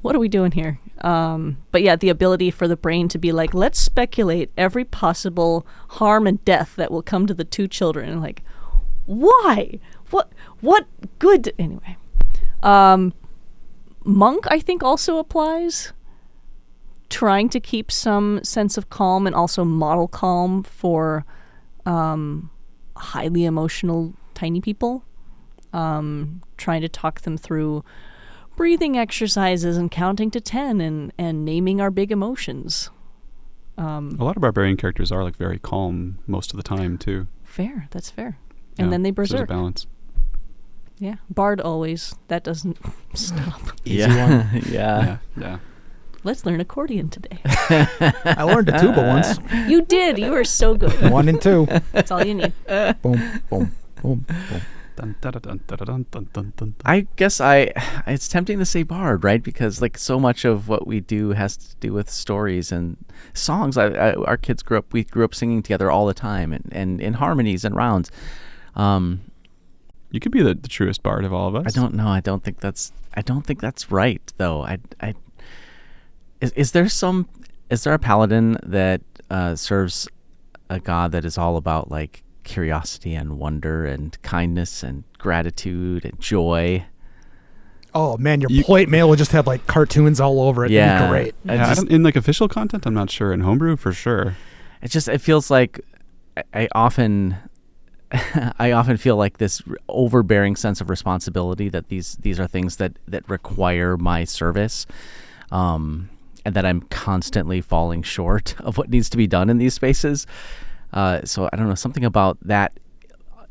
What are we doing here? But yeah, the ability for the brain to be like, let's speculate every possible harm and death that will come to the 2 children. And like, why? What good? Anyway. Monk, I think, also applies. Trying to keep some sense of calm and also model calm for highly emotional tiny people. Trying to talk them through breathing exercises and counting to 10 and naming our big emotions. A lot of barbarian characters are like very calm most of the time too. Fair, that's fair. And then they berserk. There's a balance. Yeah, bard always. That doesn't stop. Easy one. Yeah. Let's learn accordion today. I learned a tuba once. You did. You were so good. 1 and 2. That's all you need. Boom, boom, boom, boom. Dun, dun, dun, dun, dun, dun, dun, dun. I guess it's tempting to say bard, right? Because like so much of what we do has to do with stories and songs. Our kids we grew up singing together all the time and in harmonies and rounds. You could be the truest bard of all of us. I don't know. I don't think that's right though. Is there a paladin that serves a god that is all about like curiosity and wonder and kindness and gratitude and joy? Oh man, your plate mail will just have like cartoons all over it. Yeah, it'd be great. In like official content, I'm not sure. In homebrew, for sure. It feels like I often feel like this overbearing sense of responsibility that these are things that require my service, and that I'm constantly falling short of what needs to be done in these spaces. So I don't know, something about that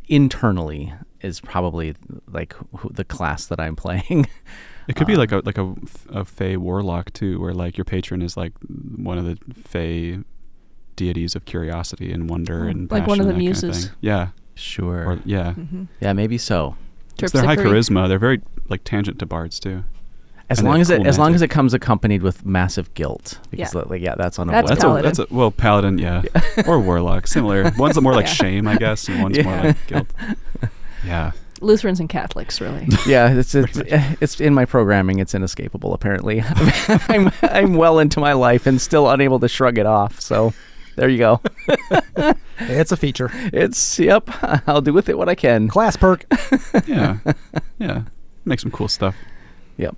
internally is probably like the class that I'm playing. It could be like a Fey warlock too, where like your patron is like one of the Fey deities of curiosity and wonder and passion, like one of the that muses. kind of thing. Yeah, sure. Or, yeah, yeah, maybe so. It's their high charisma. They're very like tangent to bards too. As long as it comes accompanied with massive guilt, because that's unavoidable. That's paladin. Paladin, yeah. Or warlock, similar. One's more like shame, I guess, and one's more like guilt. Yeah. Lutherans and Catholics, really. Yeah, it's in my programming. It's inescapable. Apparently, I'm well into my life and still unable to shrug it off. So, there you go. It's a feature. Yep. I'll do with it what I can. Class perk. Yeah. Make some cool stuff. Yep.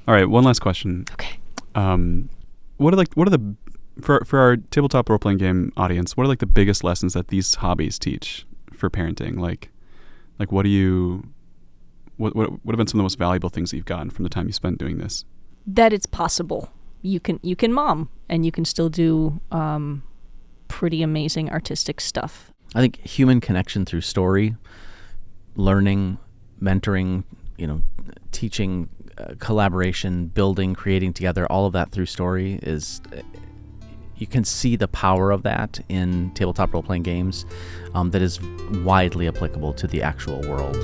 All right, one last question. Okay. What are the for our tabletop role playing game audience? What are like the biggest lessons that these hobbies teach for parenting? Like what have been some of the most valuable things that you've gotten from the time you spent doing this? That it's possible. You can mom and you can still do pretty amazing artistic stuff. I think human connection through story, learning, mentoring, teaching, collaboration, building, creating together, all of that through story is, you can see the power of that in tabletop role-playing games that is widely applicable to the actual world.